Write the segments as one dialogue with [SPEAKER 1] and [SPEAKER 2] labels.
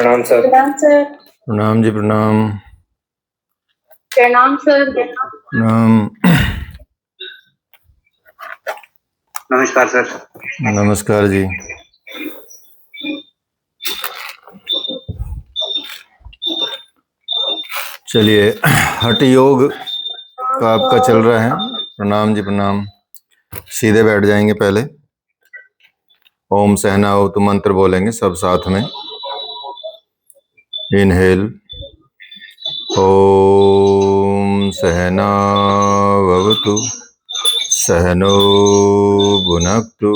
[SPEAKER 1] प्रणाम सर।
[SPEAKER 2] प्रणाम सर।
[SPEAKER 3] प्रणाम जी, प्रणाम।
[SPEAKER 2] प्रणाम सर।
[SPEAKER 3] प्रणाम।
[SPEAKER 1] नमस्कार सर।
[SPEAKER 3] नमस्कार जी। चलिए, हठ योग का आपका चल रहा है। प्रणाम जी, प्रणाम। सीधे बैठ जाएंगे। पहले ओम सहना तो मंत्र बोलेंगे सब साथ में। इनहेल। ओम सहना भवतु सहनो भुनक्तु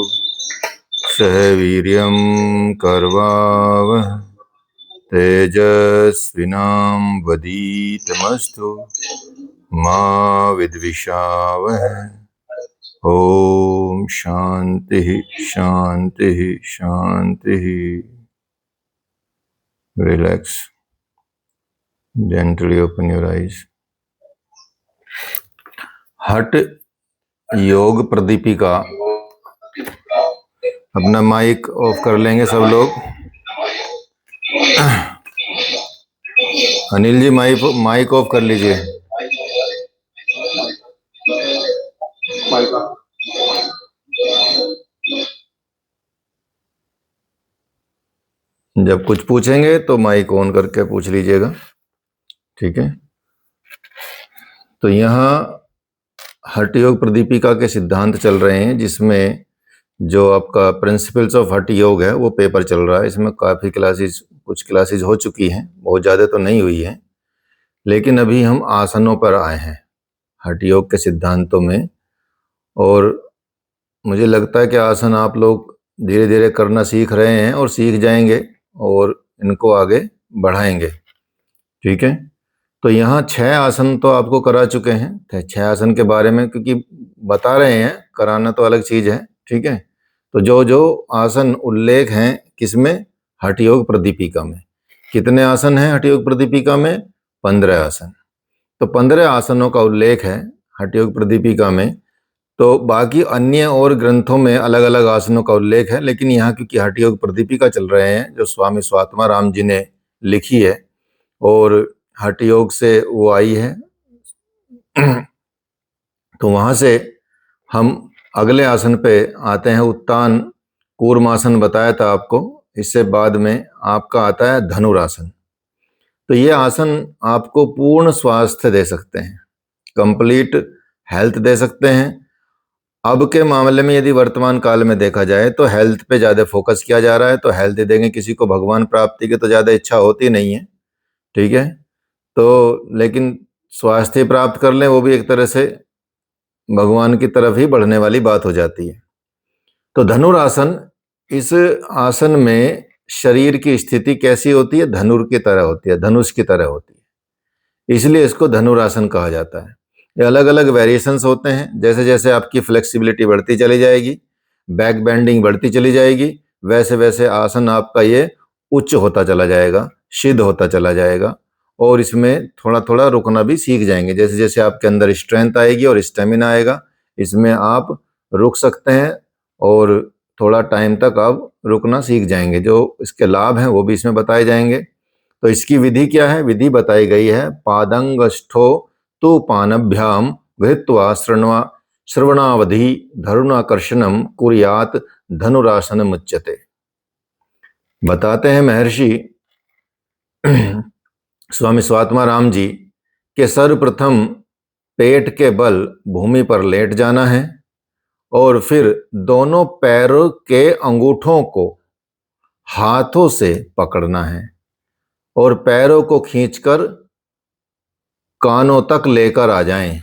[SPEAKER 3] सह वीर्यं कर्वावह तेजस्विनां वधीतमस्तु मा विद्विषावह। ओम शांति शांति शांति। Relax, gently open your eyes. Hatha Yoga Pradipika. अपना माइक ऑफ कर लेंगे सब लोग। अनिल जी, माइक ऑफ कर लीजिए। जब कुछ पूछेंगे तो माइक ऑन करके पूछ लीजिएगा, ठीक है। तो यहाँ हठ योग प्रदीपिका के सिद्धांत चल रहे हैं, जिसमें जो आपका प्रिंसिपल्स ऑफ हठ योग है वो पेपर चल रहा है। इसमें काफ़ी कुछ क्लासेस हो चुकी हैं, बहुत ज़्यादा तो नहीं हुई है, लेकिन अभी हम आसनों पर आए हैं हठ योग के सिद्धांतों में। और मुझे लगता है कि आसन आप लोग धीरे धीरे करना सीख रहे हैं और सीख जाएंगे और इनको आगे बढ़ाएंगे, ठीक है। तो यहाँ 6 आसन तो आपको करा चुके हैं। 6 आसन के बारे में क्योंकि बता रहे हैं, कराना तो अलग चीज़ है, ठीक है। तो जो जो आसन उल्लेख हैं किसमें, हठ योग प्रदीपिका में। कितने आसन हैं हठ योग प्रदीपिका में? 15 आसन। तो 15 आसनों का उल्लेख है हठ योग प्रदीपिका में। तो बाकी अन्य और ग्रंथों में अलग अलग आसनों का उल्लेख है, लेकिन यहाँ क्योंकि हठ योग प्रदीपिका चल रहे हैं जो स्वामी स्वात्माराम जी ने लिखी है और हठ योग से वो आई है, तो वहाँ से हम अगले आसन पे आते हैं। उत्तान कूर्मासन बताया था आपको, इससे बाद में आपका आता है धनुरासन। तो ये आसन आपको पूर्ण स्वास्थ्य दे सकते हैं, कंप्लीट हेल्थ दे सकते हैं। अब के मामले में यदि वर्तमान काल में देखा जाए तो हेल्थ पे ज़्यादा फोकस किया जा रहा है, तो हेल्थ देंगे। किसी को भगवान प्राप्ति की तो ज़्यादा इच्छा होती नहीं है, ठीक है। तो लेकिन स्वास्थ्य प्राप्त कर लें वो भी एक तरह से भगवान की तरफ ही बढ़ने वाली बात हो जाती है। तो धनुरासन, इस आसन में शरीर की स्थिति कैसी होती है? धनुर की तरह होती है, धनुष की तरह होती है, इसलिए इसको धनुरासन कहा जाता है। ये अलग अलग वेरिएशंस होते हैं। जैसे जैसे आपकी फ्लेक्सिबिलिटी बढ़ती चली जाएगी, बैक बेंडिंग बढ़ती चली जाएगी, वैसे वैसे आसन आपका ये उच्च होता चला जाएगा, सिद्ध होता चला जाएगा। और इसमें थोड़ा थोड़ा रुकना भी सीख जाएंगे। जैसे जैसे आपके अंदर स्ट्रेंथ आएगी और स्टेमिना आएगा, इसमें आप रुक सकते हैं और थोड़ा टाइम तक आप रुकना सीख जाएंगे। जो इसके लाभ हैं वो भी इसमें बताए जाएंगे। तो इसकी विधि क्या है? विधि बताई गई है, पादंगष्ठो तु पानभ्याम गृहीत्वा श्रवणावधि धरुणाकर्षणम कुर्यात धनुरासनम उच्यते। बताते हैं महर्षि स्वामी स्वात्माराम जी के सर्वप्रथम पेट के बल भूमि पर लेट जाना है और फिर दोनों पैरों के अंगूठों को हाथों से पकड़ना है और पैरों को खींचकर कानों तक लेकर आ जाएं।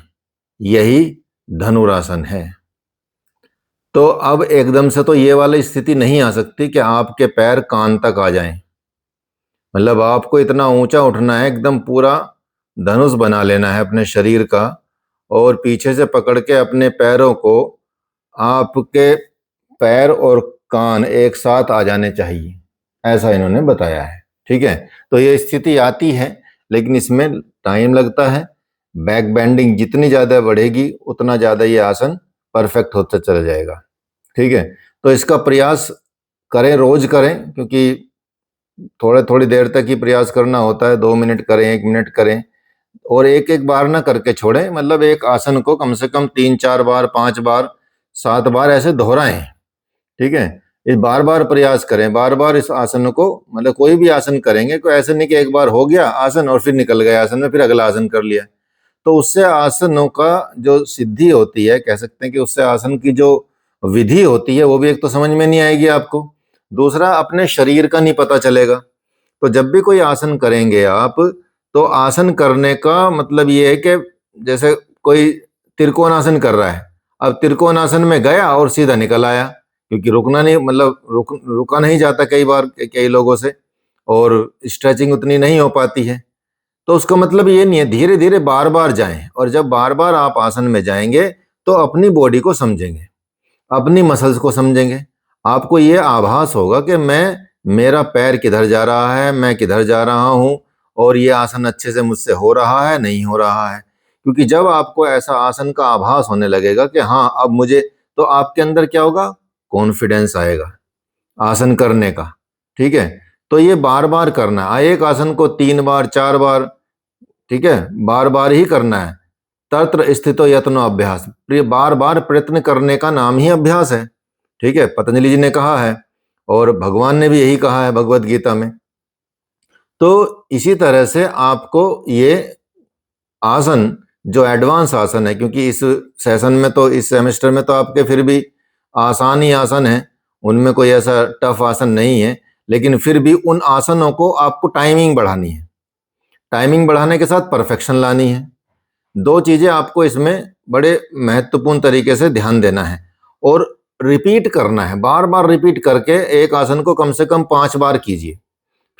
[SPEAKER 3] यही धनुरासन है। तो अब एकदम से तो ये वाली स्थिति नहीं आ सकती कि आपके पैर कान तक आ जाएं। मतलब आपको इतना ऊंचा उठना है, एकदम पूरा धनुष बना लेना है अपने शरीर का और पीछे से पकड़ के अपने पैरों को, आपके पैर और कान एक साथ आ जाने चाहिए, ऐसा इन्होंने बताया है, ठीक है। तो ये स्थिति आती है, लेकिन इसमें टाइम लगता है। बैक बेंडिंग जितनी ज़्यादा बढ़ेगी उतना ज़्यादा ये आसन परफेक्ट होता चला जाएगा, ठीक है। तो इसका प्रयास करें, रोज करें, क्योंकि थोड़े थोड़ी देर तक ही प्रयास करना होता है, 2 मिनट करें, 1 मिनट करें, और एक एक बार ना करके छोड़ें। मतलब एक आसन को कम से कम 3-4 बार, 5 बार, 7 बार ऐसे दोहराएं। ठीक है, इस बार बार प्रयास करें, बार बार इस आसन को, मतलब कोई भी आसन करेंगे कोई ऐसे नहीं कि एक बार हो गया आसन और फिर निकल गए आसन में, फिर अगला आसन कर लिया। तो उससे आसनों का जो सिद्धि होती है, कह सकते हैं कि उससे आसन की जो विधि होती है वो भी एक तो समझ में नहीं आएगी आपको, दूसरा अपने शरीर का नहीं पता चलेगा। तो जब भी कोई आसन करेंगे आप, तो आसन करने का मतलब ये है कि जैसे कोई त्रिकोणासन कर रहा है, अब त्रिकोणासन में गया और सीधा निकल आया, क्योंकि रुकना नहीं, मतलब रुका नहीं जाता कई बार कई लोगों से, और स्ट्रेचिंग उतनी नहीं हो पाती है। तो उसका मतलब ये नहीं है, धीरे धीरे बार बार जाएं, और जब बार बार आप आसन में जाएंगे तो अपनी बॉडी को समझेंगे, अपनी मसल्स को समझेंगे। आपको ये आभास होगा कि मेरा पैर किधर जा रहा है, मैं किधर जा रहा हूँ, और ये आसन अच्छे से मुझसे हो रहा है नहीं हो रहा है। क्योंकि जब आपको ऐसा आसन का आभास होने लगेगा कि हाँ अब मुझे, तो आपके अंदर क्या होगा, कॉन्फिडेंस आएगा आसन करने का। ठीक है, तो ये बार बार करना है, एक आसन को 3 बार 4 बार, ठीक है, बार बार ही करना है। तत्र स्थितो यत्नो अभ्यास, बार बार प्रयत्न करने का नाम ही अभ्यास है। ठीक है, पतंजलि जी ने कहा है और भगवान ने भी यही कहा है भगवत गीता में। तो इसी तरह से आपको ये आसन जो एडवांस आसन है, क्योंकि इस सेशन में तो, इस सेमेस्टर में तो आपके फिर भी आसान ही आसन है, उनमें कोई ऐसा टफ आसन नहीं है, लेकिन फिर भी उन आसनों को आपको टाइमिंग बढ़ानी है, टाइमिंग बढ़ाने के साथ परफेक्शन लानी है। 2 चीजें आपको इसमें बड़े महत्वपूर्ण तरीके से ध्यान देना है, और रिपीट करना है, बार बार रिपीट करके एक आसन को कम से कम 5 बार कीजिए,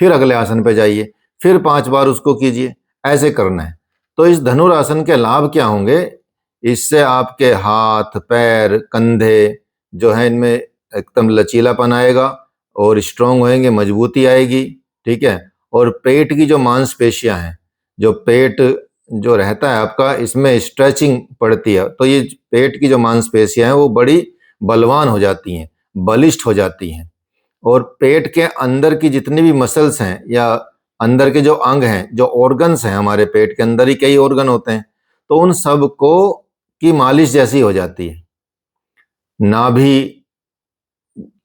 [SPEAKER 3] फिर अगले आसन पे जाइए, फिर 5 बार उसको कीजिए, ऐसे करना है। तो इस धनुरासन के लाभ क्या होंगे, इससे आपके हाथ पैर कंधे जो है इनमें एकदम लचीलापन आएगा, और स्ट्रांग होएंगे, मजबूती आएगी। ठीक है, और पेट की जो मांसपेशियां हैं, जो पेट जो रहता है आपका, इसमें स्ट्रेचिंग पड़ती है, तो ये पेट की जो मांसपेशियां हैं वो बड़ी बलवान हो जाती हैं, बलिष्ठ हो जाती हैं। और पेट के अंदर की जितनी भी मसल्स हैं, या अंदर के जो अंग हैं, जो ऑर्गन्स हैं, हमारे पेट के अंदर ही कई ऑर्गन होते हैं, तो उन सब को की मालिश जैसी हो जाती है। नाभि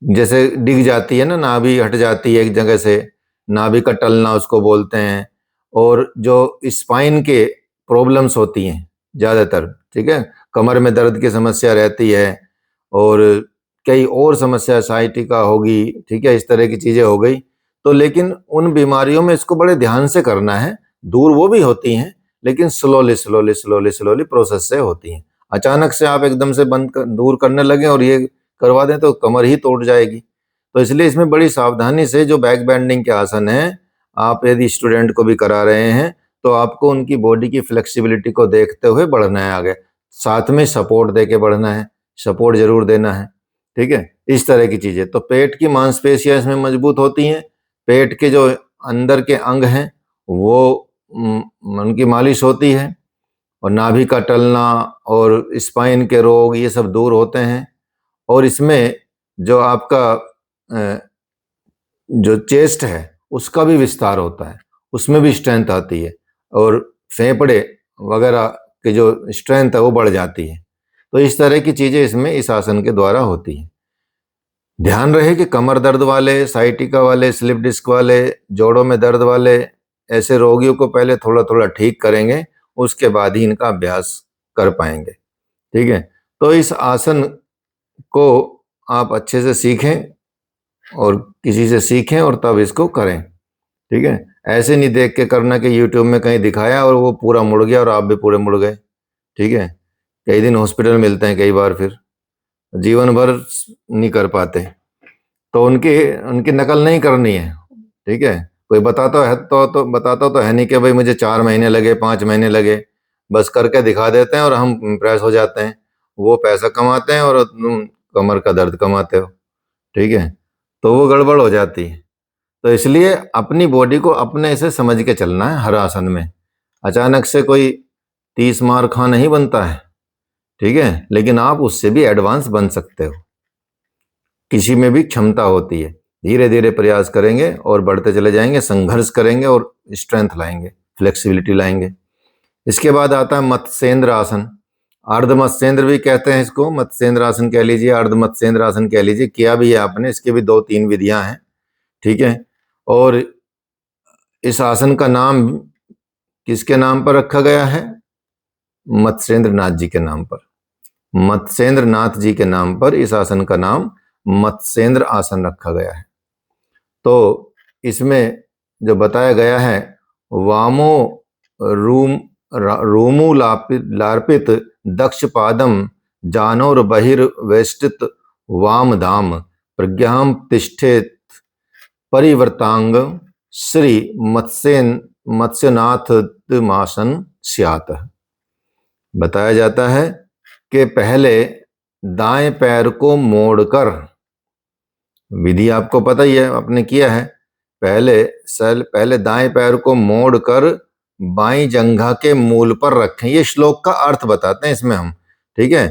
[SPEAKER 3] जैसे डिग जाती है ना, नाभि हट जाती है एक जगह से, नाभि का टलना उसको बोलते हैं। और जो स्पाइन के प्रॉब्लम्स होती हैं ज़्यादातर, ठीक है, कमर में दर्द की समस्या रहती है, और कई और समस्या साइटिका होगी, ठीक है, इस तरह की चीज़ें हो गई। तो लेकिन उन बीमारियों में इसको बड़े ध्यान से करना है, दूर वो भी होती हैं, लेकिन slowly slowly slowly slowly process से होती हैं। अचानक से आप एकदम से दूर करने लगे और ये करवा दें तो कमर ही तोड़ जाएगी। तो इसलिए इसमें बड़ी सावधानी से जो बैक बेंडिंग के आसन हैं, आप यदि स्टूडेंट को भी करा रहे हैं तो आपको उनकी बॉडी की फ्लेक्सिबिलिटी को देखते हुए बढ़ना है आगे, साथ में सपोर्ट दे के बढ़ना है, सपोर्ट जरूर देना है। ठीक है, इस तरह की चीजें, तो पेट की मांसपेशियां इसमें मजबूत होती हैं, पेट के जो अंदर के अंग हैं वो उनकी मालिश होती है, और नाभि का टलना और स्पाइन के रोग ये सब दूर होते हैं। और इसमें जो आपका जो चेस्ट है उसका भी विस्तार होता है, उसमें भी स्ट्रेंथ आती है, और फेफड़े वगैरह की जो स्ट्रेंथ है वो बढ़ जाती है। तो इस तरह की चीजें इसमें इस आसन के द्वारा होती हैं। ध्यान रहे कि कमर दर्द वाले, साइटिका वाले, स्लिप डिस्क वाले, जोड़ों में दर्द वाले ऐसे रोगियों को पहले थोड़ा थोड़ा ठीक करेंगे, उसके बाद ही इनका अभ्यास कर पाएंगे। ठीक है, तो इस आसन को आप अच्छे से सीखें, और किसी से सीखें और तब इसको करें। ठीक है, ऐसे नहीं देख के करना कि यूट्यूब में कहीं दिखाया और वो पूरा मुड़ गया और आप भी पूरे मुड़ गए। ठीक है, कई दिन हॉस्पिटल मिलते हैं, कई बार फिर जीवन भर नहीं कर पाते, तो उनकी उनकी नकल नहीं करनी है। ठीक है, कोई बताता है तो बताता तो है नहीं कि भाई मुझे 4 महीने लगे 5 महीने लगे, बस करके दिखा देते हैं और हम इम्प्रेस हो जाते हैं, वो पैसा कमाते हैं और तुम कमर का दर्द कमाते हो। ठीक है, तो वो गड़बड़ हो जाती है। तो इसलिए अपनी बॉडी को अपने से समझ के चलना है हर आसन में। अचानक से कोई 30 मार खां नहीं बनता है, ठीक है, लेकिन आप उससे भी एडवांस बन सकते हो, किसी में भी क्षमता होती है। धीरे धीरे प्रयास करेंगे और बढ़ते चले जाएंगे, संघर्ष करेंगे और स्ट्रेंथ लाएंगे, फ्लेक्सिबिलिटी लाएंगे। इसके बाद आता है मत्स्येंद्र आसन। अर्ध मत्स्येंद्र भी कहते हैं इसको, मत्स्येंद्र आसन कह लीजिए, अर्ध मत्स्येंद्र आसन कह लीजिए। किया भी है आपने, इसके भी 2-3 विधियां हैं, ठीक है। और इस आसन का नाम किसके नाम पर रखा गया है? मत्स्येंद्र नाथ जी के नाम पर। मत्स्येंद्र नाथ जी के नाम पर इस आसन का नाम मत्स्येंद्र आसन रखा गया है। तो इसमें जो बताया गया है, वामो रोमु लार्पित दक्ष पादम जानोर बहिर्वेष्टित वाम धाम प्रज्ञाम तिष्ठेत परिवर्तांग श्री मत्स्यनाथ मासन स्यात। बताया जाता है कि पहले दाएं पैर को मोड़कर, विधि आपको पता ही है, आपने किया है, पहले दाएं पैर को मोड़कर बाईं जंघा के मूल पर रखें। ये श्लोक का अर्थ बताते हैं इसमें हम, ठीक है,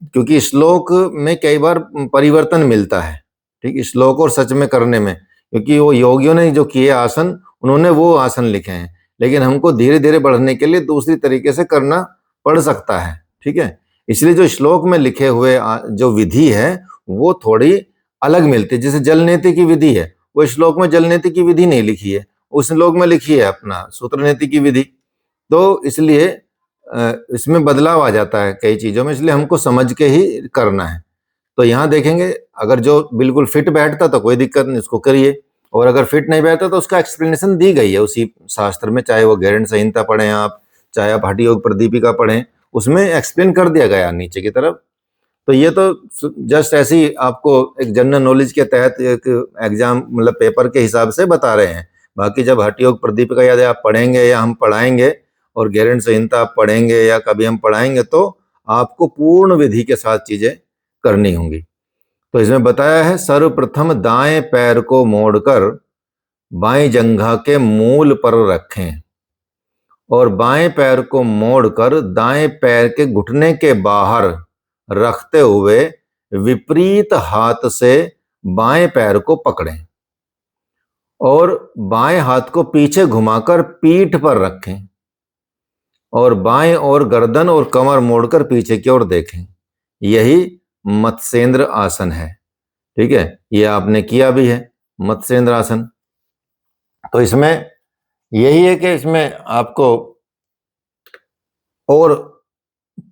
[SPEAKER 3] क्योंकि श्लोक में कई बार परिवर्तन मिलता है, ठीक, श्लोक और सच में करने में, क्योंकि वो योगियों ने जो किए आसन, उन्होंने वो आसन लिखे हैं, लेकिन हमको धीरे धीरे बढ़ने के लिए दूसरी तरीके से करना पड़ सकता है, ठीक है। इसलिए जो श्लोक में लिखे हुए जो विधि है वो थोड़ी अलग मिलती है। जैसे जल नीति की विधि है, वो श्लोक में जल नीति की विधि नहीं लिखी है, उस श्लोक में लिखी है अपना सूत्र नीति की विधि। तो इसलिए इसमें बदलाव आ जाता है कई चीजों में, इसलिए हमको समझ के ही करना है। तो यहाँ देखेंगे, अगर जो बिल्कुल फिट बैठता तो कोई दिक्कत नहीं, उसको करिए, और अगर फिट नहीं बैठता तो उसका एक्सप्लेनेशन दी गई है उसी शास्त्र में, चाहे वो गैरंड संहिता पढ़ें आप, चाहे आप हठ योग प्रदीपिका पढ़ें, उसमें एक्सप्लेन कर दिया गया नीचे की तरफ। तो ये तो जस्ट ऐसे ही आपको एक जनरल नॉलेज के तहत एक एग्जाम मतलब पेपर के हिसाब से बता रहे हैं। बाकी जब हठ योग प्रदीपिका यदि आप पढ़ेंगे या हम पढ़ाएंगे और गैरंड संहिता आप पढ़ेंगे या कभी हम पढ़ाएंगे, तो आपको पूर्ण विधि के साथ चीजें करनी होंगी। तो इसमें बताया है, सर्वप्रथम दाएं पैर को मोड़कर बाएं जंघा के मूल पर रखें और बाएं पैर को मोड़कर दाएं पैर के घुटने के बाहर रखते हुए विपरीत हाथ से बाएं पैर को पकड़ें और बाएं हाथ को पीछे घुमाकर पीठ पर रखें और बाएं ओर गर्दन और कमर मोड़कर पीछे की ओर देखें। यही मत्स्येंद्र आसन है, ठीक है। ये आपने किया भी है मत्स्येंद्र आसन। तो इसमें यही है कि इसमें आपको और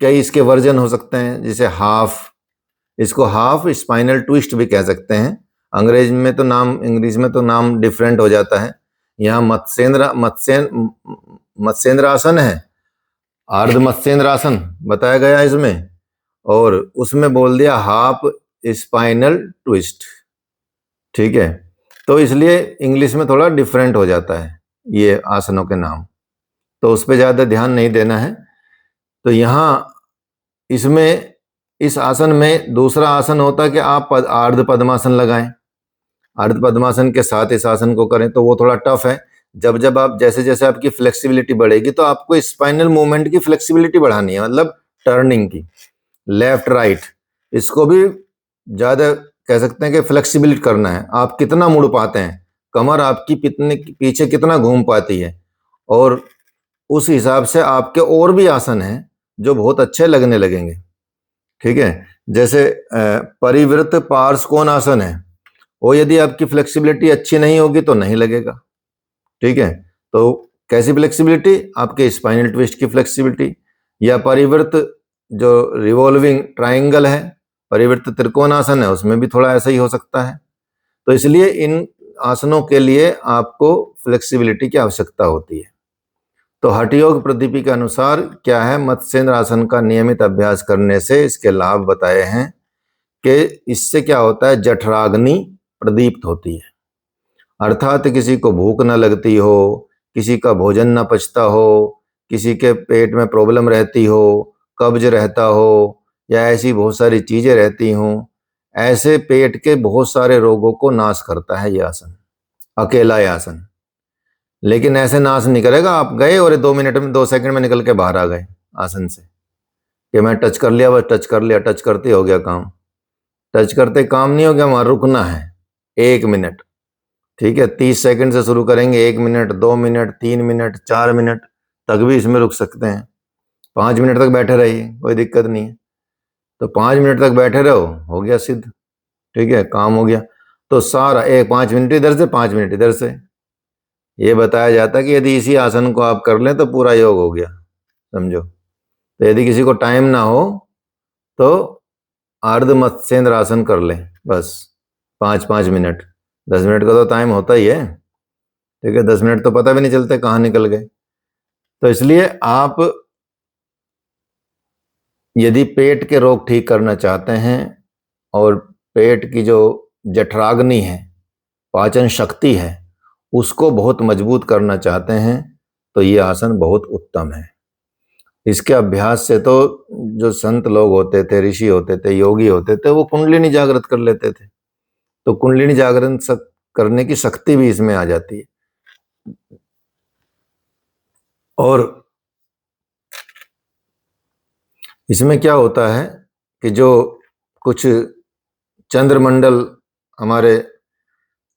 [SPEAKER 3] कई इसके वर्जन हो सकते हैं, जैसे हाफ, इसको हाफ स्पाइनल ट्विस्ट भी कह सकते हैं। अंग्रेजी में तो नाम डिफरेंट हो जाता है। यहाँ मत्स्येंद्र आसन है, अर्ध मत्स्येंद्र आसन बताया गया इसमें, और उसमें बोल दिया हाफ स्पाइनल ट्विस्ट, ठीक है। तो इसलिए इंग्लिश में थोड़ा डिफरेंट हो जाता है ये आसनों के नाम, तो उस पर ज्यादा ध्यान नहीं देना है। तो यहाँ इसमें इस आसन में दूसरा आसन होता है कि आप अर्ध पद्मासन लगाएं, अर्ध पद्मासन के साथ इस आसन को करें, तो वो थोड़ा टफ है। जब आप जैसे जैसे आपकी फ्लेक्सिबिलिटी बढ़ेगी तो आपको स्पाइनल मूवमेंट की फ्लेक्सिबिलिटी बढ़ानी है, मतलब टर्निंग की, लेफ्ट राइट, इसको भी ज्यादा कह सकते हैं कि फ्लेक्सिबिलिटी करना है। आप कितना मुड़ पाते हैं, कमर आपकी पीछे कितना घूम पाती है, और उस हिसाब से आपके और भी आसन हैं जो बहुत अच्छे लगने लगेंगे, ठीक है। जैसे परिवृत पार्श्वकोण आसन है, वो यदि आपकी फ्लेक्सिबिलिटी अच्छी नहीं होगी तो नहीं लगेगा, ठीक है। तो कैसी फ्लेक्सिबिलिटी? आपके स्पाइनल ट्विस्ट की फ्लेक्सिबिलिटी। या परिवृत जो रिवॉल्विंग ट्राइंगल है, परिवृत त्रिकोणासन है, उसमें भी थोड़ा ऐसा ही हो सकता है। तो इसलिए इन आसनों के लिए आपको फ्लेक्सिबिलिटी की आवश्यकता होती है। तो हठ योग प्रदीपी के अनुसार क्या है, मत्स्येंद्र आसन का नियमित अभ्यास करने से इसके लाभ बताए हैं कि इससे क्या होता है, जठराग्नि प्रदीप्त होती है, अर्थात किसी को भूख न लगती हो, किसी का भोजन न पचता हो, किसी के पेट में प्रॉब्लम रहती हो, कब्ज रहता हो, या ऐसी बहुत सारी चीजें रहती हों, ऐसे पेट के बहुत सारे रोगों को नाश करता है ये आसन, अकेला ये आसन। लेकिन ऐसे नाश नहीं करेगा, आप गए और 2 मिनट में 2 सेकंड में निकल के बाहर आ गए आसन से, कि मैं टच कर लिया, बस टच कर लिया, टच करते हो गया काम। टच करते काम नहीं हो गया, वहां रुकना है 1 मिनट, ठीक है, 30 सेकंड से शुरू करेंगे, 1 मिनट, 2 मिनट, 3 मिनट, 4 मिनट तक भी इसमें रुक सकते हैं। 5 मिनट तक बैठे रहिए, कोई दिक्कत नहीं है। तो 5 मिनट तक बैठे रहो, हो गया सिद्ध। ठीक है, काम हो गया। तो सारा 5 मिनट इधर से, 5 मिनट इधर से, ये बताया जाता है कि यदि इसी आसन को आप कर लें तो पूरा योग हो गया, समझो। तो यदि किसी को टाइम ना हो तो अर्ध मत्स्येंद्र आसन कर लें, बस 5-5 मिनट। 10 मिनट का तो टाइम होता ही है। ठीक है, 10 मिनट तो पता भी नहीं चलते कहाँ निकल गए। तो इसलिए आप यदि पेट के रोग ठीक करना चाहते हैं और पेट की जो जठराग्नि है, पाचन शक्ति है, उसको बहुत मजबूत करना चाहते हैं तो ये आसन बहुत उत्तम है। इसके अभ्यास से तो जो संत लोग होते थे, ऋषि होते थे, योगी होते थे, वो कुंडलिनी जागृत कर लेते थे। तो कुंडलिनी जागरण करने की शक्ति भी इसमें आ जाती है। और इसमें क्या होता है कि जो कुछ चंद्रमंडल हमारे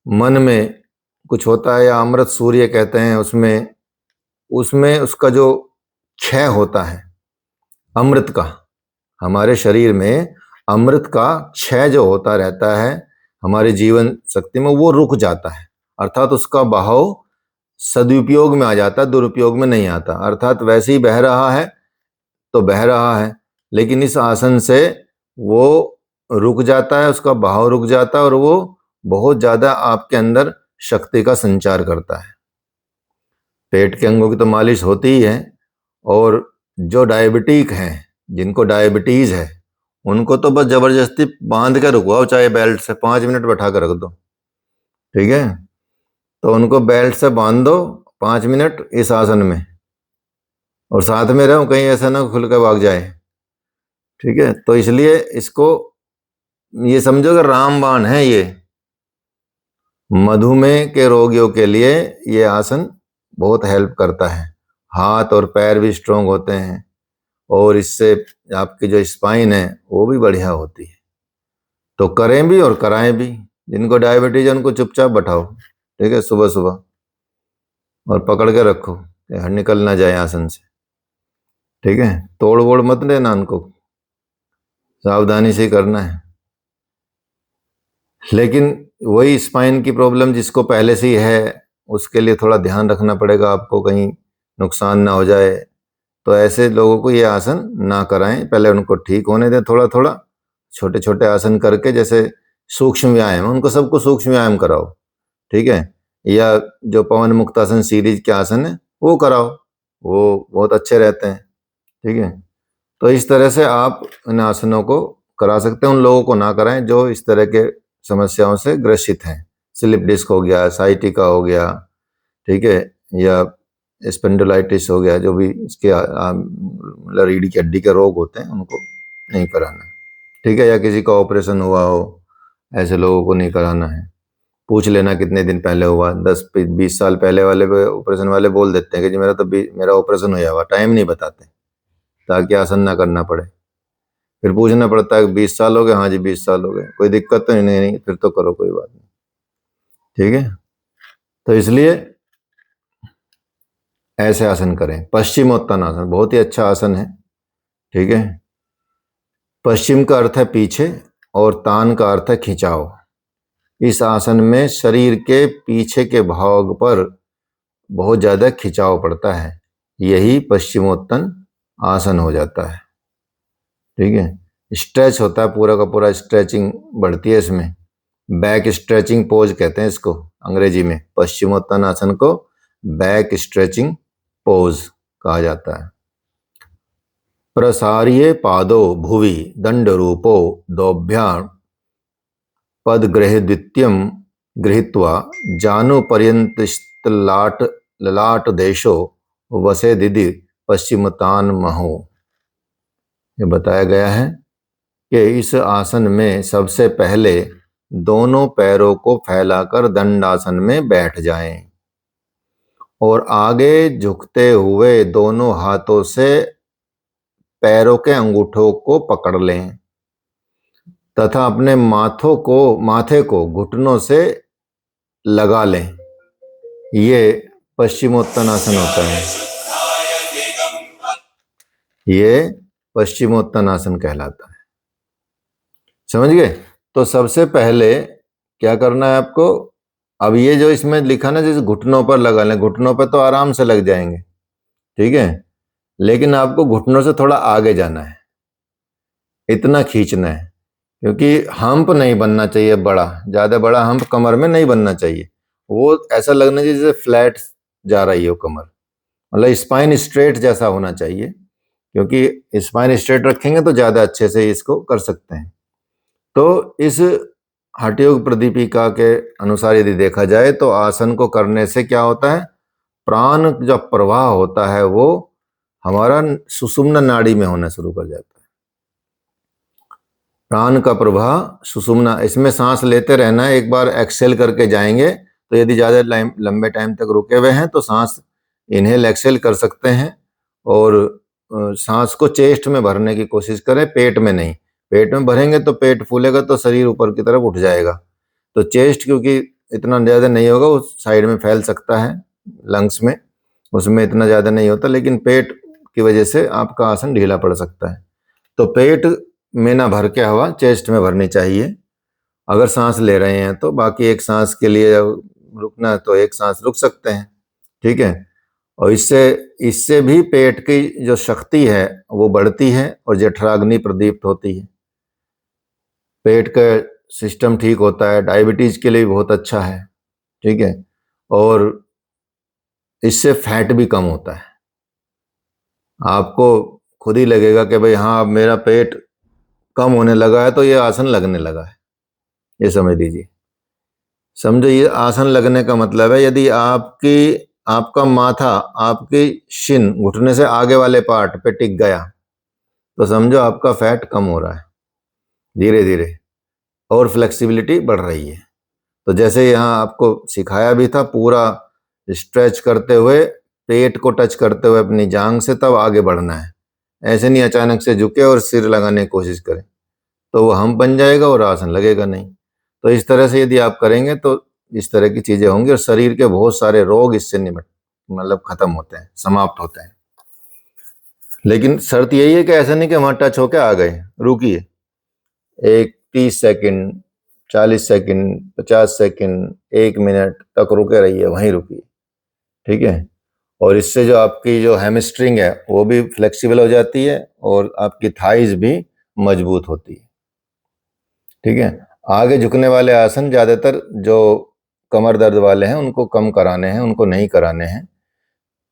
[SPEAKER 3] मन में कुछ होता है, या अमृत सूर्य कहते हैं, उसमें उसमें उसका जो क्षय होता है अमृत का, हमारे शरीर में अमृत का क्षय जो होता रहता है हमारे जीवन शक्ति में, वो रुक जाता है। अर्थात उसका बहाव सदुपयोग में आ जाता है, दुरुपयोग में नहीं आता। अर्थात वैसे ही बह रहा है तो बह रहा है, लेकिन इस आसन से वो रुक जाता है, उसका बहाव रुक जाता है और वो बहुत ज्यादा आपके अंदर शक्ति का संचार करता है। पेट के अंगों की तो मालिश होती ही है, और जो डायबिटिक हैं, जिनको डायबिटीज है, उनको तो बस जबरदस्ती बांध के रुकवाओ, चाहे बेल्ट से 5 मिनट बैठा कर रख दो। ठीक है, तो उनको बेल्ट से बांध दो 5 मिनट इस आसन में, और साथ में रहो, कहीं ऐसा ना खुल के भाग जाए। ठीक है, तो इसलिए इसको ये समझो कि रामबाण है ये। मधुमेह के रोगियों के लिए ये आसन बहुत हेल्प करता है। हाथ और पैर भी स्ट्रोंग होते हैं, और इससे आपकी जो स्पाइन है वो भी बढ़िया होती है। तो करें भी और कराएं भी। जिनको डायबिटीज है उनको चुपचाप बैठाओ, ठीक है, सुबह सुबह, और पकड़ के रखो कि निकल ना जाए आसन से। ठीक है, तोड़ वोड़ मत देना उनको, सावधानी से करना है। लेकिन वही स्पाइन की प्रॉब्लम जिसको पहले से ही है, उसके लिए थोड़ा ध्यान रखना पड़ेगा आपको, कहीं नुकसान ना हो जाए। तो ऐसे लोगों को ये आसन ना कराएं, पहले उनको ठीक होने दें थोड़ा थोड़ा, छोटे छोटे आसन करके। जैसे सूक्ष्म व्यायाम, उनको सबको सूक्ष्म व्यायाम कराओ, ठीक है, या जो पवन मुक्तासन सीरीज के आसन है वो कराओ, वो बहुत अच्छे रहते हैं। ठीक है, तो इस तरह से आप इन आसनों को करा सकते हैं। उन लोगों को ना कराएं जो इस तरह के समस्याओं से ग्रसित हैं, स्लिप डिस्क हो गया, साइटिका हो गया, ठीक है, या स्पेंडोलाइटिस हो गया, जो भी इसके मतलब रीढ़ की हड्डी के रोग होते हैं उनको नहीं कराना। ठीक है, या किसी का ऑपरेशन हुआ हो, ऐसे लोगों को नहीं कराना है। पूछ लेना कितने दिन पहले हुआ, 10-20 साल पहले वाले ऑपरेशन वाले बोल देते हैं कि जी मेरा ऑपरेशन हुआ हुआ, टाइम नहीं बताते ताकि आसन ना करना पड़े। फिर पूछना पड़ता है 20 साल हो गए, हाँ जी 20 साल हो गए, कोई दिक्कत तो नहीं, फिर तो करो, कोई बात नहीं। ठीक है, तो इसलिए ऐसे आसन करें। पश्चिमोत्तान आसन बहुत ही अच्छा आसन है। ठीक है, पश्चिम का अर्थ है पीछे और तान का अर्थ है खिंचाव। इस आसन में शरीर के पीछे के भाग पर बहुत ज्यादा खिंचाव पड़ता है, यही पश्चिमोत्तान आसन हो जाता है। ठीक है, स्ट्रेच होता है पूरा का पूरा, स्ट्रेचिंग बढ़ती है इसमें। बैक स्ट्रेचिंग पोज कहते हैं इसको अंग्रेजी में। पश्चिमोत्तान आसन को बैक स्ट्रेचिंग पोज कहा जाता है। प्रसार्ये पादो भुवि दंड रूपो दोभ्याम पद ग्रह द्वितीयम गृहीत्वा जानु पर्यंत ललाट ललाट देशो वसे दिदि पश्चिमतान महो। ये बताया गया है कि इस आसन में सबसे पहले दोनों पैरों को फैलाकर दंडासन में बैठ जाएं, और आगे झुकते हुए दोनों हाथों से पैरों के अंगूठों को पकड़ लें, तथा अपने माथे को घुटनों से लगा लें, ये पश्चिमोत्तानासन होता है। ये पश्चिमोत्तानासन कहलाता है। समझ गए? तो सबसे पहले क्या करना है आपको, अब ये जो इसमें लिखा ना, जैसे घुटनों पर लगा लें, घुटनों पर तो आराम से लग जाएंगे, ठीक है, लेकिन आपको घुटनों से थोड़ा आगे जाना है, इतना खींचना है, क्योंकि हम्प नहीं बनना चाहिए बड़ा, ज्यादा बड़ा हम्प कमर में नहीं बनना चाहिए। वो ऐसा लगना चाहिए जैसे फ्लैट जा रही हो कमर, मतलब स्पाइन स्ट्रेट जैसा होना चाहिए, क्योंकि स्पाइन स्ट्रेट रखेंगे तो ज्यादा अच्छे से इसको कर सकते हैं। तो इस हठयोग प्रदीपिका के अनुसार यदि देखा जाए तो आसन को करने से क्या होता है, प्राण जो प्रवाह होता है वो हमारा सुषुम्ना नाड़ी में होना शुरू कर जाता है। प्राण का प्रवाह सुषुम्ना, इसमें सांस लेते रहना है। एक बार एक्सेल करके जाएंगे तो यदि ज्यादा लंबे टाइम तक रुके हुए हैं तो सांस इनहेल एक्सेल कर सकते हैं, और सांस को चेस्ट में भरने की कोशिश करें, पेट में नहीं। पेट में भरेंगे तो पेट फूलेगा तो शरीर ऊपर की तरफ उठ जाएगा। तो चेस्ट क्योंकि इतना ज्यादा नहीं होगा, उस साइड में फैल सकता है लंग्स में, उसमें इतना ज्यादा नहीं होता, लेकिन पेट की वजह से आपका आसन ढीला पड़ सकता है। तो पेट में ना भर के हवा चेस्ट में भरनी चाहिए अगर सांस ले रहे हैं तो। बाकी एक सांस के लिए रुकना है तो एक सांस रुक सकते हैं, ठीक है। और इससे इससे भी पेट की जो शक्ति है वो बढ़ती है और जठराग्नि प्रदीप्त होती है। पेट का सिस्टम ठीक होता है, डायबिटीज के लिए भी बहुत अच्छा है, ठीक है। और इससे फैट भी कम होता है। आपको खुद ही लगेगा कि भाई हाँ अब मेरा पेट कम होने लगा है, तो ये आसन लगने लगा है, ये समझ लीजिए। समझो, ये आसन लगने का मतलब है यदि आपका माथा आपकी शिन घुटने से आगे वाले पार्ट पे टिक गया तो समझो आपका फैट कम हो रहा है धीरे धीरे, और फ्लेक्सिबिलिटी बढ़ रही है। तो जैसे यहाँ आपको सिखाया भी था, पूरा स्ट्रेच करते हुए, पेट को टच करते हुए अपनी जांघ से, तब आगे बढ़ना है। ऐसे नहीं अचानक से झुके और सिर लगाने की कोशिश करें, तो वो हम बन जाएगा और आसन लगेगा नहीं। तो इस तरह से यदि आप करेंगे तो इस तरह की चीजें होंगी, और शरीर के बहुत सारे रोग इससे मतलब खत्म होते हैं, समाप्त होते हैं। लेकिन शर्त यही है कि ऐसा नहीं कि वहां टच होके आ गए, रुकिए, 30 सेकंड, 40 सेकंड, 50 सेकंड, 1 मिनट तक रुके रहिए, वहीं रुकिए, ठीक है। और इससे जो आपकी जो हैमस्ट्रिंग है वो भी फ्लेक्सिबल हो जाती है और आपकी थाइज भी मजबूत होती है, ठीक है। आगे झुकने वाले आसन ज्यादातर जो कमर दर्द वाले हैं उनको कम कराने हैं, उनको नहीं कराने हैं।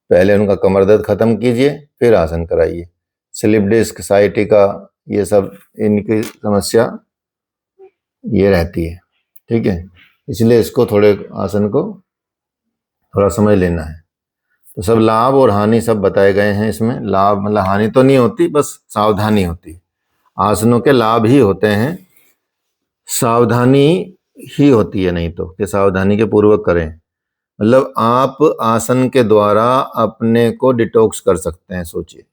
[SPEAKER 3] पहले उनका कमर दर्द खत्म कीजिए, फिर आसन कराइए। स्लिप डिस्क, साइटिका, ये सब इनकी समस्या ये रहती है, ठीक है। इसलिए इसको थोड़े आसन को थोड़ा समझ लेना है। तो सब लाभ और हानि सब बताए गए हैं इसमें। लाभ मतलब हानि तो नहीं होती, बस सावधानी होती है। आसनों के लाभ ही होते हैं, सावधानी ही होती है नहीं तो, कि सावधानी के पूर्वक करें। मतलब आप आसन के द्वारा अपने को डिटॉक्स कर सकते हैं। सोचिए,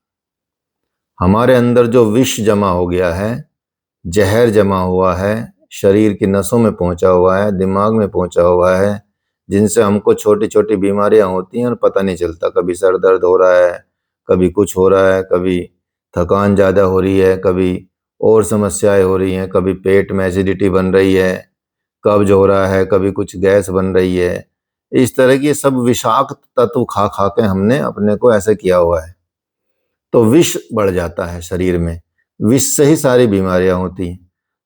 [SPEAKER 3] हमारे अंदर जो विष जमा हो गया है, जहर जमा हुआ है, शरीर की नसों में पहुंचा हुआ है, दिमाग में पहुंचा हुआ है, जिनसे हमको छोटी छोटी बीमारियां होती हैं और पता नहीं चलता। कभी सर दर्द हो रहा है, कभी कुछ हो रहा है, कभी थकान ज़्यादा हो रही है, कभी और समस्याएं हो रही हैं, कभी पेट में एसिडिटी बन रही है, कब्ज हो रहा है, कभी कुछ गैस बन रही है। इस तरह की सब विषाक्त तत्व खा खा के हमने अपने को ऐसे किया हुआ है। तो विष बढ़ जाता है शरीर में, विष से ही सारी बीमारियां होती हैं।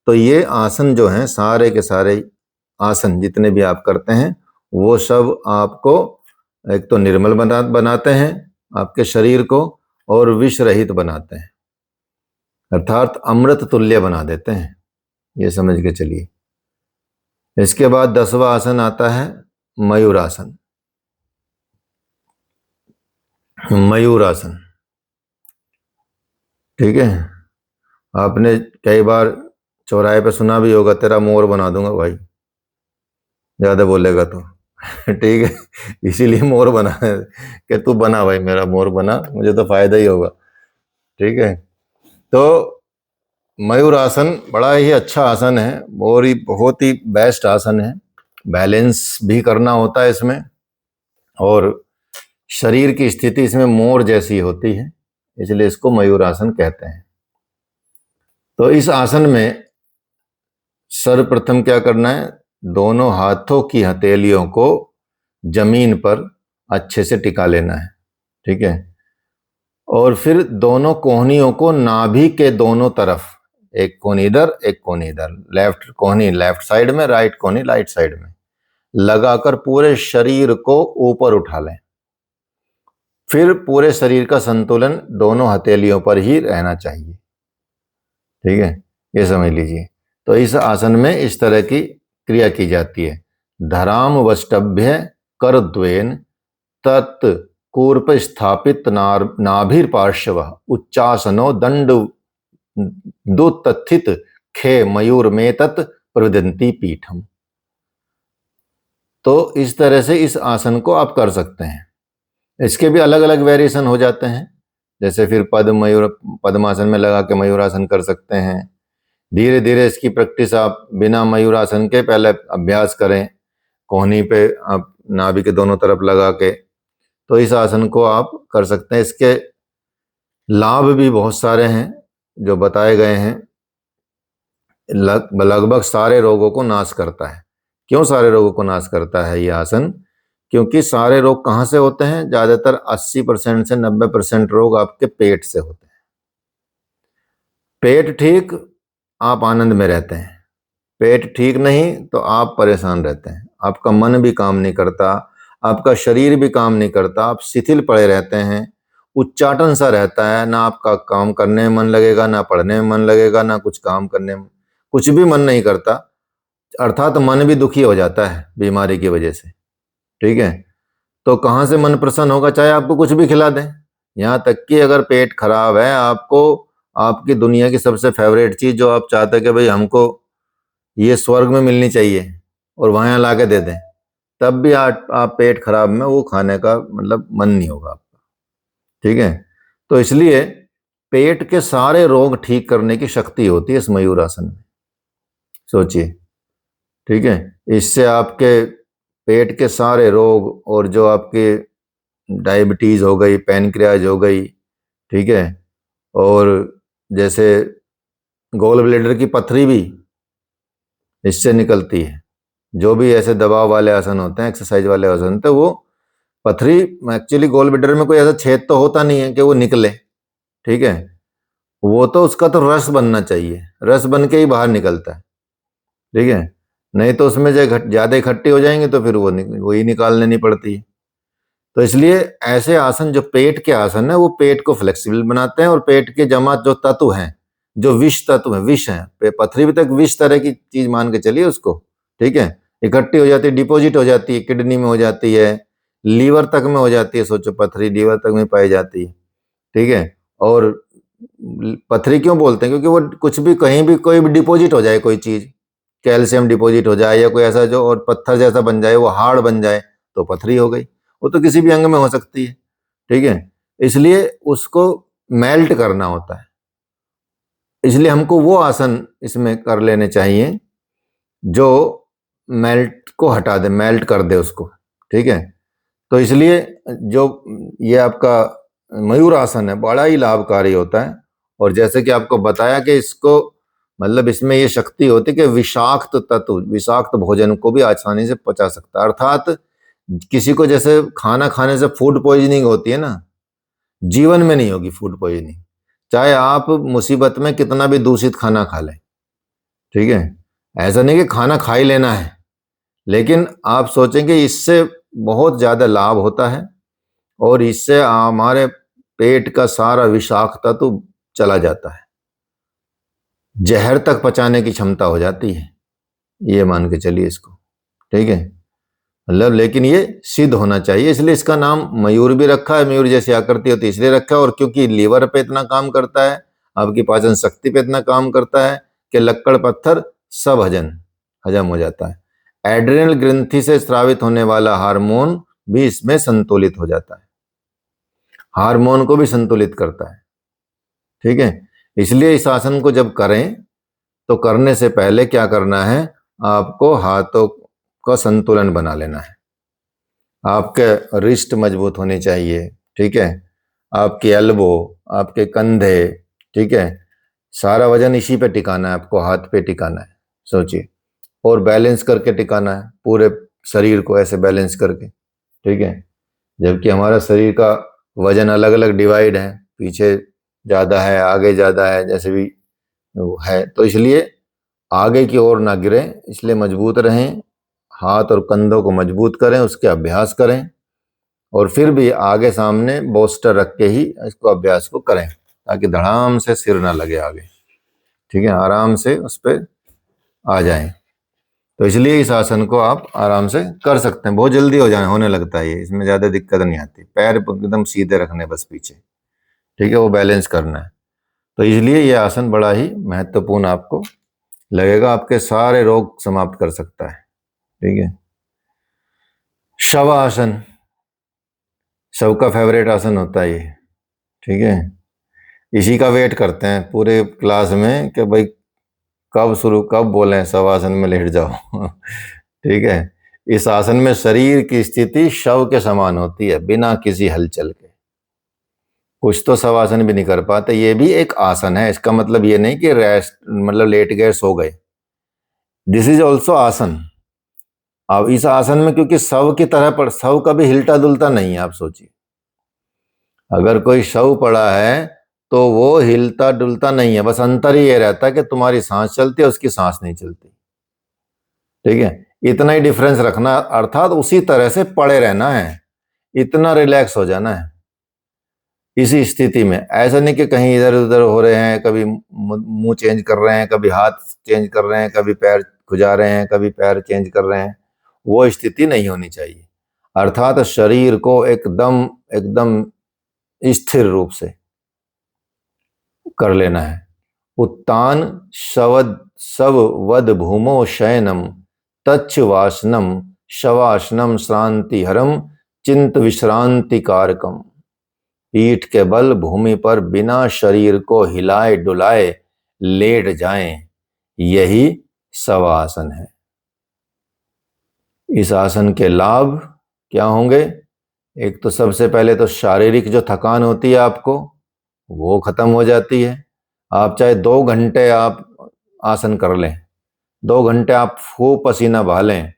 [SPEAKER 3] तो ये आसन जो हैं, सारे के सारे आसन जितने भी आप करते हैं, वो सब आपको एक तो निर्मल बनाते हैं आपके शरीर को, और विष रहित बनाते हैं, अर्थात अमृत तुल्य बना देते हैं, ये समझ के चलिए। इसके बाद 10वां आसन आता है मयूरासन। मयूरासन, ठीक है। आपने कई बार चौराहे पे सुना भी होगा, तेरा मोर बना दूंगा भाई, ज्यादा बोलेगा तो ठीक है, इसीलिए मोर बना है कि तू बना भाई, मेरा मोर बना, मुझे तो फायदा ही होगा, ठीक है। तो मयूर आसन बड़ा ही अच्छा आसन है और बहुत ही बेस्ट आसन है। बैलेंस भी करना होता है इसमें, और शरीर की स्थिति इसमें मोर जैसी होती है, इसलिए इसको मयूरासन कहते हैं। तो इस आसन में सर्वप्रथम क्या करना है, दोनों हाथों की हथेलियों को जमीन पर अच्छे से टिका लेना है, ठीक है। और फिर दोनों कोहनियों को नाभि के दोनों तरफ, एक कोहनी इधर एक कोहनी इधर, लेफ्ट कोहनी लेफ्ट साइड में, राइट कोहनी राइट साइड में लगाकर पूरे शरीर को ऊपर उठा लें। फिर पूरे शरीर का संतुलन दोनों हथेलियों पर ही रहना चाहिए, ठीक है, ये समझ लीजिए। तो इस आसन में इस तरह की क्रिया की जाती है। धराम वष्टभ्य करद्वेन तत् कूर्प स्थापित नाभिर पार्श्व उच्चासनो दंड दुत्थित खे मयूर में तत् प्रविदंती पीठम। तो इस तरह से इस आसन को आप कर सकते हैं। इसके भी अलग अलग वेरिएशन हो जाते हैं, जैसे फिर पद्मासन में लगा के मयूरासन कर सकते हैं। धीरे धीरे इसकी प्रैक्टिस आप बिना मयूरासन के पहले अभ्यास करें, कोहनी पे आप नाभि के दोनों तरफ लगा के, तो इस आसन को आप कर सकते हैं। इसके लाभ भी बहुत सारे हैं जो बताए गए हैं। लगभग सारे रोगों को नाश करता है। क्यों सारे रोगों को नाश करता है ये आसन? क्योंकि सारे रोग कहाँ से होते हैं? ज्यादातर 80% से 90% रोग आपके पेट से होते हैं। पेट ठीक, आप आनंद में रहते हैं। पेट ठीक नहीं तो आप परेशान रहते हैं, आपका मन भी काम नहीं करता, आपका शरीर भी काम नहीं करता, आप शिथिल पड़े रहते हैं, उच्चाटन सा रहता है, ना आपका काम करने में मन लगेगा, ना पढ़ने में मन लगेगा, ना कुछ काम करने में, कुछ भी मन नहीं करता, अर्थात मन भी दुखी हो जाता है बीमारी की वजह से, ठीक है। तो कहाँ से मन प्रसन्न होगा? चाहे आपको कुछ भी खिला दें, यहाँ तक कि अगर पेट खराब है, आपको आपकी दुनिया की सबसे फेवरेट चीज जो आप चाहते हैं कि भाई हमको ये स्वर्ग में मिलनी चाहिए और वहां ला के दे दें, तब भी आप पेट खराब में वो खाने का मतलब मन नहीं होगा आपका, ठीक है। तो इसलिए पेट के सारे रोग ठीक करने की शक्ति होती है इस मयूरासन में, सोचिए, ठीक है। इससे आपके पेट के सारे रोग, और जो आपके डायबिटीज हो गई, पैनक्रियाज हो गई, ठीक है, और जैसे गोल ब्लेडर की पथरी भी इससे निकलती है। जो भी ऐसे दबाव वाले आसन होते हैं, एक्सरसाइज वाले आसन, तो वो पथरी, एक्चुअली गोल ब्लेडर में कोई ऐसा छेद तो होता नहीं है कि वो निकले, ठीक है, वो तो उसका तो रस बनना चाहिए, रस बन के ही बाहर निकलता है, ठीक है। नहीं तो उसमें जो ज्यादा इकट्ठी हो जाएंगे तो फिर वही निकाल लेनी पड़ती है। तो इसलिए ऐसे आसन जो पेट के आसन है, वो पेट को फ्लेक्सिबल बनाते हैं, और पेट के जमा जो तत्व हैं, जो विष तत्व है, विष है, पथरी भी तक विष तरह की चीज मान के चलिए उसको, ठीक है, इकट्ठी हो जाती है, डिपॉजिट हो जाती है, किडनी में हो जाती है, लीवर तक में हो जाती है, सोचो पथरी लीवर तक में पाई जाती है, ठीक है। और पथरी क्यों बोलते हैं? क्योंकि वो कुछ भी कहीं भी कोई भी डिपॉजिट हो जाए, कोई चीज कैल्शियम डिपॉजिट हो जाए या कोई ऐसा जो और पत्थर जैसा बन जाए, वो हार्ड बन जाए, तो पथरी हो गई। वो तो किसी भी अंग में हो सकती है, ठीक है। इसलिए उसको मेल्ट करना होता है, इसलिए हमको वो आसन इसमें कर लेने चाहिए जो मेल्ट को हटा दे, मेल्ट कर दे उसको, ठीक है। तो इसलिए जो ये आपका मयूर आसन है, बड़ा ही लाभकारी होता है। और जैसे कि आपको बताया कि इसको मतलब इसमें ये शक्ति होती है कि विषाक्त तत्व, विषाक्त भोजन को भी आसानी से पचा सकता है। अर्थात किसी को जैसे खाना खाने से फूड पॉइजनिंग होती है ना, जीवन में नहीं होगी फूड पॉइजनिंग, चाहे आप मुसीबत में कितना भी दूषित खाना खा लें, ठीक है। ऐसा नहीं कि खाना खा ही लेना है, लेकिन आप सोचेंगे इससे बहुत ज्यादा लाभ होता है, और इससे हमारे पेट का सारा विषाक्त तत्व चला जाता है, जहर तक पचाने की क्षमता हो जाती है, ये मान के चलिए इसको, ठीक है। मतलब लेकिन ये सिद्ध होना चाहिए, इसलिए इसका नाम मयूर भी रखा है, मयूर जैसी आकृति होती है इसलिए रखा है। और क्योंकि लीवर पे इतना काम करता है, आपकी पाचन शक्ति पे इतना काम करता है कि लक्कड़ पत्थर सब हजम हो जाता है। एड्रेनल ग्रंथि से स्रावित होने वाला हार्मोन भी इसमें संतुलित हो जाता है, हार्मोन को भी संतुलित करता है, ठीक है। इसलिए इस आसन को जब करें तो करने से पहले क्या करना है, आपको हाथों का संतुलन बना लेना है। आपके रिस्ट मजबूत होनी चाहिए, ठीक है, आपके एल्बो, आपके कंधे, ठीक है, सारा वजन इसी पे टिकाना है, आपको हाथ पे टिकाना है, सोचिए, और बैलेंस करके टिकाना है पूरे शरीर को, ऐसे बैलेंस करके, ठीक है। जबकि हमारा शरीर का वजन अलग अलग डिवाइड है, पीछे ज़्यादा है, आगे ज़्यादा है, जैसे भी है, तो इसलिए आगे की ओर ना गिरे, इसलिए मजबूत रहें, हाथ और कंधों को मजबूत करें, उसके अभ्यास करें, और फिर भी आगे सामने बोस्टर रख के ही इसको अभ्यास को करें, ताकि धड़ाम से सिर ना लगे आगे, ठीक है, आराम से उस पर आ जाएं। तो इसलिए इस आसन को आप आराम से कर सकते हैं, बहुत जल्दी होने लगता है ये, इसमें ज़्यादा दिक्कत नहीं आती, पैर एकदम सीधे रखने बस पीछे, ठीक है, वो बैलेंस करना है। तो इसलिए ये आसन बड़ा ही महत्वपूर्ण आपको लगेगा, आपके सारे रोग समाप्त कर सकता है, ठीक है। शवासन, सबका फेवरेट आसन होता है ये, ठीक है, इसी का वेट करते हैं पूरे क्लास में कि भाई कब बोलें शवासन में लेट जाओ ठीक है। इस आसन में शरीर की स्थिति शव के समान होती है, बिना किसी हलचल के। कुछ तो शवासन भी नहीं कर पाते, ये भी एक आसन है, इसका मतलब ये नहीं कि रेस्ट मतलब लेट गए सो गए, दिस इज ऑल्सो आसन। अब इस आसन में क्योंकि शव की तरह पर शव कभी हिलता डुलता नहीं है, आप सोचिए, अगर कोई शव पड़ा है तो वो हिलता डुलता नहीं है, बस अंतर ही ये रहता है कि तुम्हारी सांस चलती है, उसकी सांस नहीं चलती, ठीक है, इतना ही डिफरेंस रखना, अर्थात उसी तरह से पड़े रहना है, इतना रिलैक्स हो जाना है इसी स्थिति में। ऐसा नहीं कि कहीं इधर उधर हो रहे हैं, कभी मुंह चेंज कर रहे हैं, कभी हाथ चेंज कर रहे हैं, कभी पैर खुजा रहे हैं, कभी पैर चेंज कर रहे हैं, वो स्थिति नहीं होनी चाहिए। अर्थात शरीर को एकदम एकदम स्थिर रूप से कर लेना है। उत्तान शववद भूमो शयनम तच्छ वासनम शवासनम श्रांतिहरम चिंत विश्रांति कारकम। पीठ के बल भूमि पर बिना शरीर को हिलाए डुलाए लेट जाएं, यही शवासन है। इस आसन के लाभ क्या होंगे? एक तो सबसे पहले तो शारीरिक जो थकान होती है आपको, वो खत्म हो जाती है। आप चाहे 2 घंटे आप आसन कर लें, 2 घंटे आप खूब पसीना बहा लें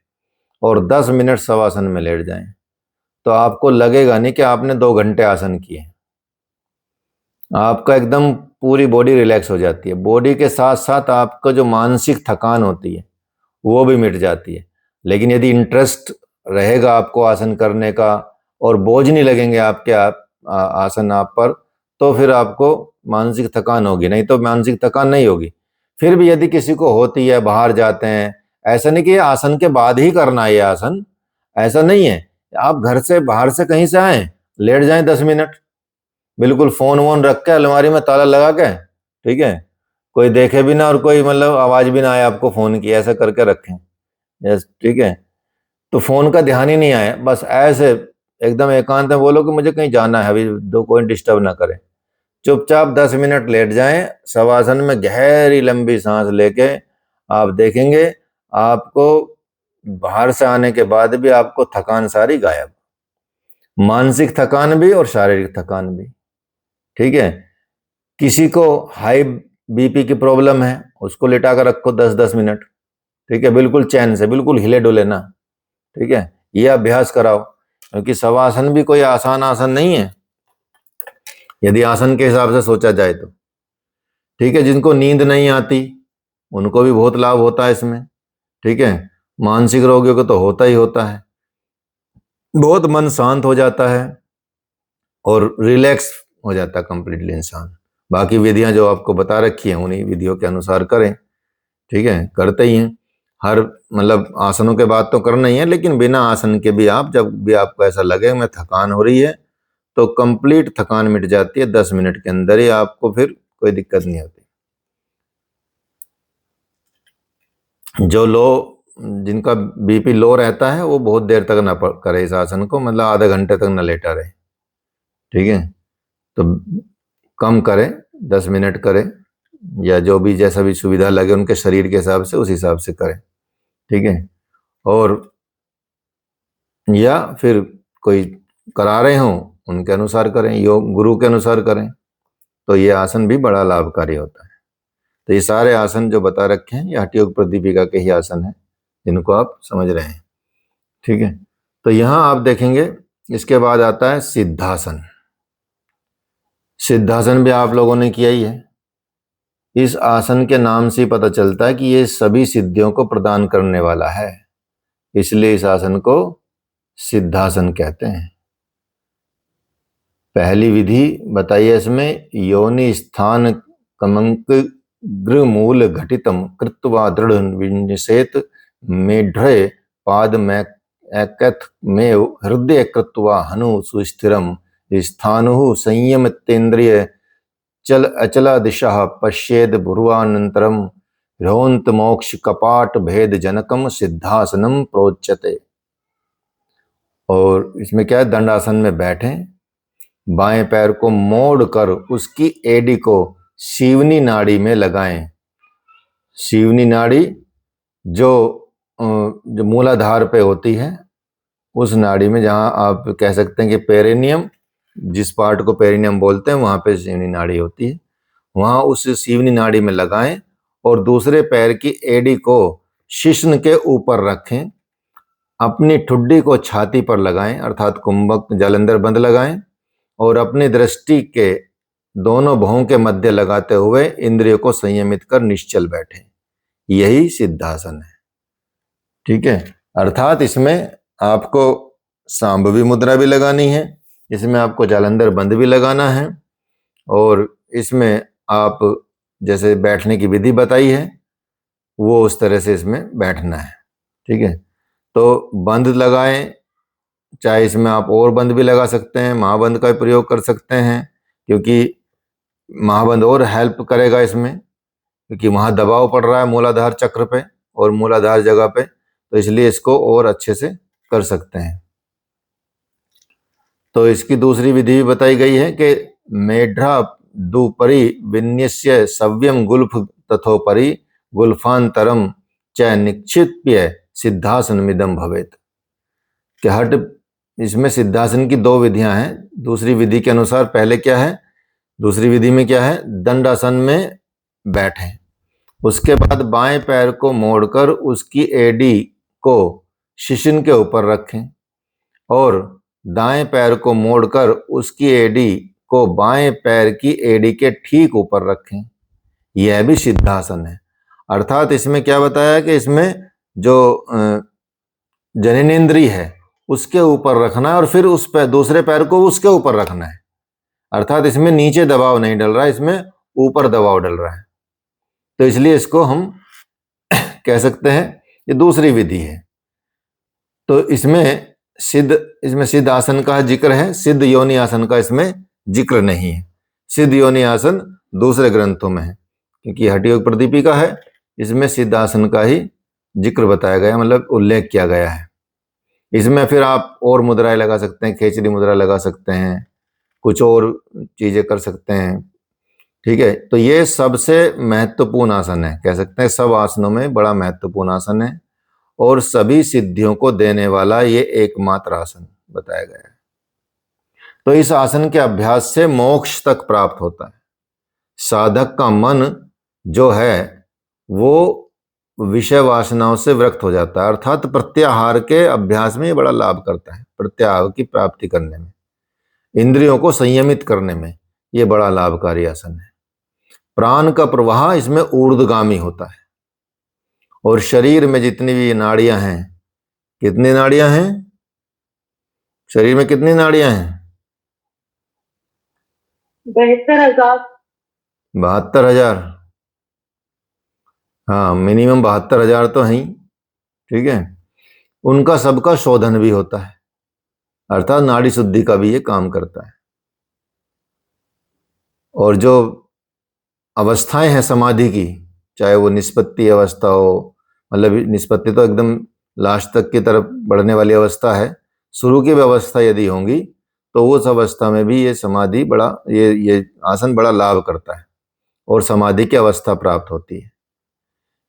[SPEAKER 3] और 10 मिनट शवासन में लेट जाएं, तो आपको लगेगा नहीं कि आपने 2 घंटे आसन किए। आपका एकदम पूरी बॉडी रिलैक्स हो जाती है। बॉडी के साथ साथ आपका जो मानसिक थकान होती है वो भी मिट जाती है। लेकिन यदि इंटरेस्ट रहेगा आपको आसन करने का और बोझ नहीं लगेंगे आपके आसन आप पर, तो फिर आपको मानसिक थकान होगी, नहीं तो मानसिक थकान नहीं होगी। फिर भी यदि किसी को होती है, बाहर जाते हैं, ऐसा नहीं कि आसन के बाद ही करना है ये आसन, ऐसा नहीं है। आप घर से बाहर से कहीं से आए, लेट जाएं 10 मिनट, बिल्कुल फोन वोन रख के अलमारी में ताला लगा के, ठीक है, कोई देखे भी ना और कोई मतलब आवाज भी ना आए आपको फोन की, ऐसा करके रखें, यस, ठीक है, तो फोन का ध्यान ही नहीं आए, बस ऐसे एकदम एकांत में बोलो कि मुझे कहीं जाना है, अभी दो कोई डिस्टर्ब ना करे, चुपचाप 10 मिनट लेट जाएं शवासन में, गहरी लंबी सांस लेके आप देखेंगे आपको बाहर से आने के बाद भी आपको थकान सारी गायब, मानसिक थकान भी और शारीरिक थकान भी, ठीक है। किसी को हाई बीपी की प्रॉब्लम है, उसको लिटा कर रखो 10-10 मिनट, ठीक है, बिल्कुल चैन से, बिल्कुल हिले डुले ना, ठीक है, ये अभ्यास कराओ, क्योंकि शवासन भी कोई आसान आसन नहीं है यदि आसन के हिसाब से सोचा जाए तो, ठीक है। जिनको नींद नहीं आती उनको भी बहुत लाभ होता है इसमें, ठीक है, मानसिक रोगियों को तो होता ही होता है, बहुत मन शांत हो जाता है और रिलैक्स हो जाता है कंप्लीटली इंसान। बाकी विधियां जो आपको बता रखी हैं उन्हीं विधियों के अनुसार करें, ठीक है, करते ही हैं हर मतलब आसनों के बाद तो करना ही है, लेकिन बिना आसन के भी आप जब भी आपको ऐसा लगे मैं थकान हो रही है तो कंप्लीट थकान मिट जाती है 10 मिनट के अंदर ही, आपको फिर कोई दिक्कत नहीं होती। जो जिनका बीपी लो रहता है वो बहुत देर तक ना करे इस आसन को, मतलब आधे घंटे तक ना लेटा रहे, ठीक है, तो कम करे, 10 मिनट करे, या जो भी जैसा भी सुविधा लगे उनके शरीर के हिसाब से उस हिसाब से करें, ठीक है। और या फिर कोई करा रहे हों उनके अनुसार करें, योग गुरु के अनुसार करें, तो ये आसन भी बड़ा लाभकारी होता है। तो ये सारे आसन जो बता रखे हैं ये हठ योग प्रदीपिका के ही आसन हैं जिनको आप समझ रहे हैं, ठीक है। तो यहाँ आप देखेंगे इसके बाद आता है सिद्धासन। सिद्धासन भी आप लोगों ने किया ही है। इस आसन के नाम से पता चलता है कि ये सभी सिद्धियों को प्रदान करने वाला है, इसलिए इस आसन को सिद्धासन कहते हैं। पहली विधि बताइए इसमें, योनि स्थान कमंक गृमूल घटितम कृत्वा दृढ़ विन्यसेत मेढ्रे पाद में एकथ में हृदय कृत्वा हनु सुस्थिरम स्थानु संयमितेन्द्रिय चल अचला दिशा पश्येद पूर्वानंतरम ह्रोंत मोक्ष कपाट भेद जनकम सिद्धासनम प्रोच्यते। और इसमें क्या है, दंडासन में बैठें, बाएं पैर को मोड़कर उसकी एड़ी को सीवनी नाड़ी में लगाएं। सीवनी नाड़ी जो मूलाधार पे होती है, उस नाड़ी में, जहां आप कह सकते हैं कि पेरिनियम, जिस पार्ट को पेरिनियम बोलते हैं वहां पे सीवनी नाड़ी होती है, वहां उस सीवनी नाड़ी में लगाएं और दूसरे पैर की एड़ी को शिश्न के ऊपर रखें। अपनी ठुड्डी को छाती पर लगाएं अर्थात कुंभक जालंधर बंद लगाएं और अपनी दृष्टि के दोनों भौं के मध्य लगाते हुए इंद्रियों को संयमित कर निश्चल बैठें। यही सिद्धासन है, ठीक है। अर्थात इसमें आपको सांभवी मुद्रा भी लगानी है, इसमें आपको जालंधर बंद भी लगाना है, और इसमें आप जैसे बैठने की विधि बताई है वो उस तरह से इसमें बैठना है, ठीक है। तो बंद लगाएं, चाहे इसमें आप और बंद भी लगा सकते हैं, महाबंद का प्रयोग कर सकते हैं, क्योंकि महाबंद और हेल्प करेगा इसमें, क्योंकि वहाँ दबाव पड़ रहा है मूलाधार चक्र पे और मूलाधार जगह पे, तो इसलिए इसको और अच्छे से कर सकते हैं। तो इसकी दूसरी विधि भी बताई गई है कि मेढ्रा दुपरि विन्यस्य सव्यम गुल्फ तथोपरि गुल्फांतरम च निक्षिप्य सिद्धासनमिदं भवेत। कि हट, इसमें सिद्धासन की दो विधियां हैं। दूसरी विधि के अनुसार पहले क्या है, दूसरी विधि में क्या है, दंडासन में बैठें, उसके बाद बाएं पैर को मोड़कर उसकी एड़ी को शिशिन के ऊपर रखें और दाएं पैर को मोड़कर उसकी एड़ी को बाएं पैर की एड़ी के ठीक ऊपर रखें। यह भी सिद्धासन है। अर्थात इसमें क्या बताया कि इसमें जो जननेन्द्रिय है उसके ऊपर रखना है और फिर उस पैर, दूसरे पैर को उसके ऊपर रखना है। अर्थात इसमें नीचे दबाव नहीं डल रहा है, इसमें ऊपर दबाव डल रहा है। तो इसलिए इसको हम कह सकते हैं ये दूसरी विधि है। तो इसमें सिद्ध आसन का जिक्र है, सिद्ध योनि आसन का इसमें जिक्र नहीं है। सिद्ध योनि आसन दूसरे ग्रंथों में है, क्योंकि हठ योग प्रदीपिका है, इसमें सिद्ध आसन का ही जिक्र बताया गया, मतलब उल्लेख किया गया है। इसमें फिर आप और मुद्राएं लगा सकते हैं, खेचरी मुद्रा लगा सकते हैं, कुछ और चीजें कर सकते हैं, ठीक है। तो ये सबसे महत्वपूर्ण आसन है, कह सकते हैं सब आसनों में बड़ा महत्वपूर्ण आसन है और सभी सिद्धियों को देने वाला ये एकमात्र आसन बताया गया है। तो इस आसन के अभ्यास से मोक्ष तक प्राप्त होता है। साधक का मन जो है वो विषय वासनाओं से विरक्त हो जाता है, अर्थात प्रत्याहार के अभ्यास में ये बड़ा लाभ करता है। प्रत्याहार की प्राप्ति करने में, इंद्रियों को संयमित करने में ये बड़ा लाभकारी आसन है। प्राण का प्रवाह इसमें ऊर्ध्वगामी होता है और शरीर में जितनी भी नाड़ियां हैं, कितनी नाड़ियां हैं शरीर में, कितनी नाड़ियां हैं?
[SPEAKER 2] 72,000।
[SPEAKER 3] 72,000। हाँ, मिनिमम 72,000 तो हैं ही, ठीक है। उनका सबका शोधन भी होता है, अर्थात नाड़ी शुद्धि का भी ये काम करता है। और जो अवस्थाएं हैं समाधि की, चाहे वो निष्पत्ति अवस्था हो, मतलब निष्पत्ति तो एकदम लास्ट तक की तरफ बढ़ने वाली अवस्था है, शुरू की भी अवस्था यदि होंगी तो उस अवस्था में भी ये समाधि बड़ा, ये आसन बड़ा लाभ करता है और समाधि की अवस्था प्राप्त होती है।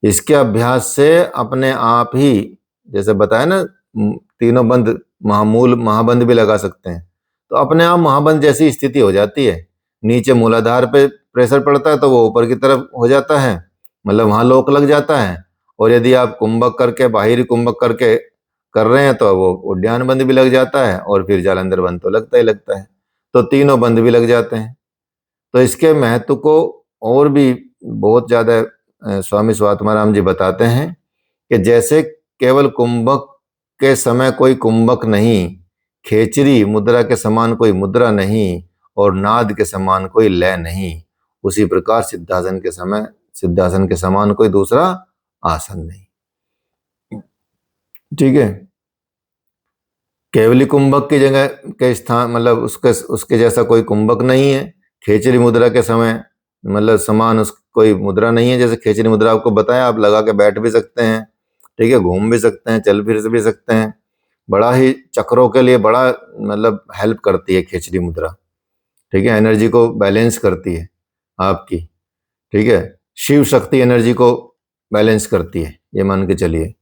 [SPEAKER 3] इसके अभ्यास से अपने आप ही, जैसे बताया ना तीनों बंद महामूल महाबंद भी लगा सकते हैं, तो अपने आप महाबंद जैसी स्थिति हो जाती है। नीचे मूलाधार पे प्रेशर पड़ता है तो वो ऊपर की तरफ हो जाता है, मतलब वहां लोक लग जाता है। और यदि आप कुंभक करके बाहरी कुंभक करके कर रहे हैं तो वो उद्यान बंद भी लग जाता है, और फिर जालंधर बंद तो लगता ही लगता है, तो तीनों बंद भी लग जाते हैं। तो इसके महत्व को और भी बहुत ज्यादा स्वामी स्वात्माराम जी बताते हैं कि जैसे केवल कुंभक के समय कोई कुंभक नहीं, खेचरी मुद्रा के समान कोई मुद्रा नहीं, और नाद के समान कोई लय नहीं, उसी प्रकार सिद्धासन के समय सिद्धासन के समान कोई दूसरा आसन नहीं। ठीक है, केवली कुंभक की जगह के स्थान मतलब उसके जैसा कोई कुंभक नहीं है। खेचरी मुद्रा के समय मतलब समान उस कोई मुद्रा नहीं है। जैसे खेचरी मुद्रा आपको बताया, आप लगा के बैठ भी सकते हैं, ठीक है, घूम भी सकते हैं, चल फिर भी सकते हैं, बड़ा ही चक्रों के लिए बड़ा मतलब हेल्प करती है खेचरी मुद्रा। ठीक है, एनर्जी को बैलेंस करती है आपकी। ठीक है, शिव शक्ति एनर्जी को बैलेंस करती है, ये मान के चलिए।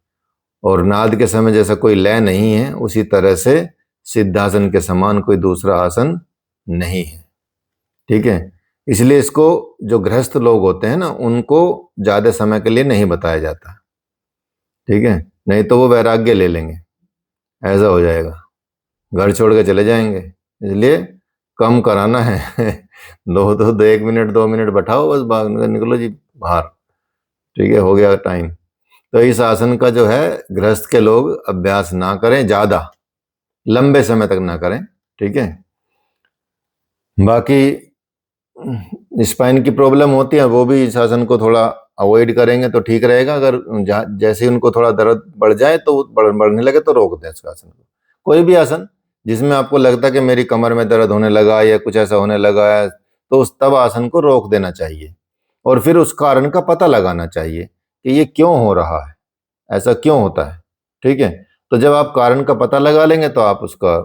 [SPEAKER 3] और नाद के समय जैसा कोई लय नहीं है, उसी तरह से सिद्धासन के समान कोई दूसरा आसन नहीं है। ठीक है, इसलिए इसको जो गृहस्थ लोग होते हैं ना, उनको ज्यादा समय के लिए नहीं बताया जाता। ठीक है, नहीं तो वो वैराग्य ले लेंगे, ऐसा हो जाएगा, घर छोड़ के चले जाएंगे। इसलिए कम कराना है दो 1 मिनट 2 मिनट बैठाओ, बस भाग निकलो जी बाहर। ठीक है, हो गया टाइम। तो इस आसन का जो है गृहस्थ के लोग अभ्यास ना करें, ज्यादा लंबे समय तक ना करें। ठीक है, बाकी स्पाइन की प्रॉब्लम होती है, वो भी इस आसन को थोड़ा अवॉइड करेंगे तो ठीक रहेगा। अगर जैसे ही उनको थोड़ा दर्द बढ़ जाए तो बढ़ने लगे तो रोक दें इस आसन को। कोई भी आसन जिसमें आपको लगता है कि मेरी कमर में दर्द होने लगा या कुछ ऐसा होने लगा है, तो उस तब आसन को रोक देना चाहिए, और फिर उस कारण का पता लगाना चाहिए कि ये क्यों हो रहा है, ऐसा क्यों होता है। ठीक है, तो जब आप कारण का पता लगा लेंगे तो आप उसका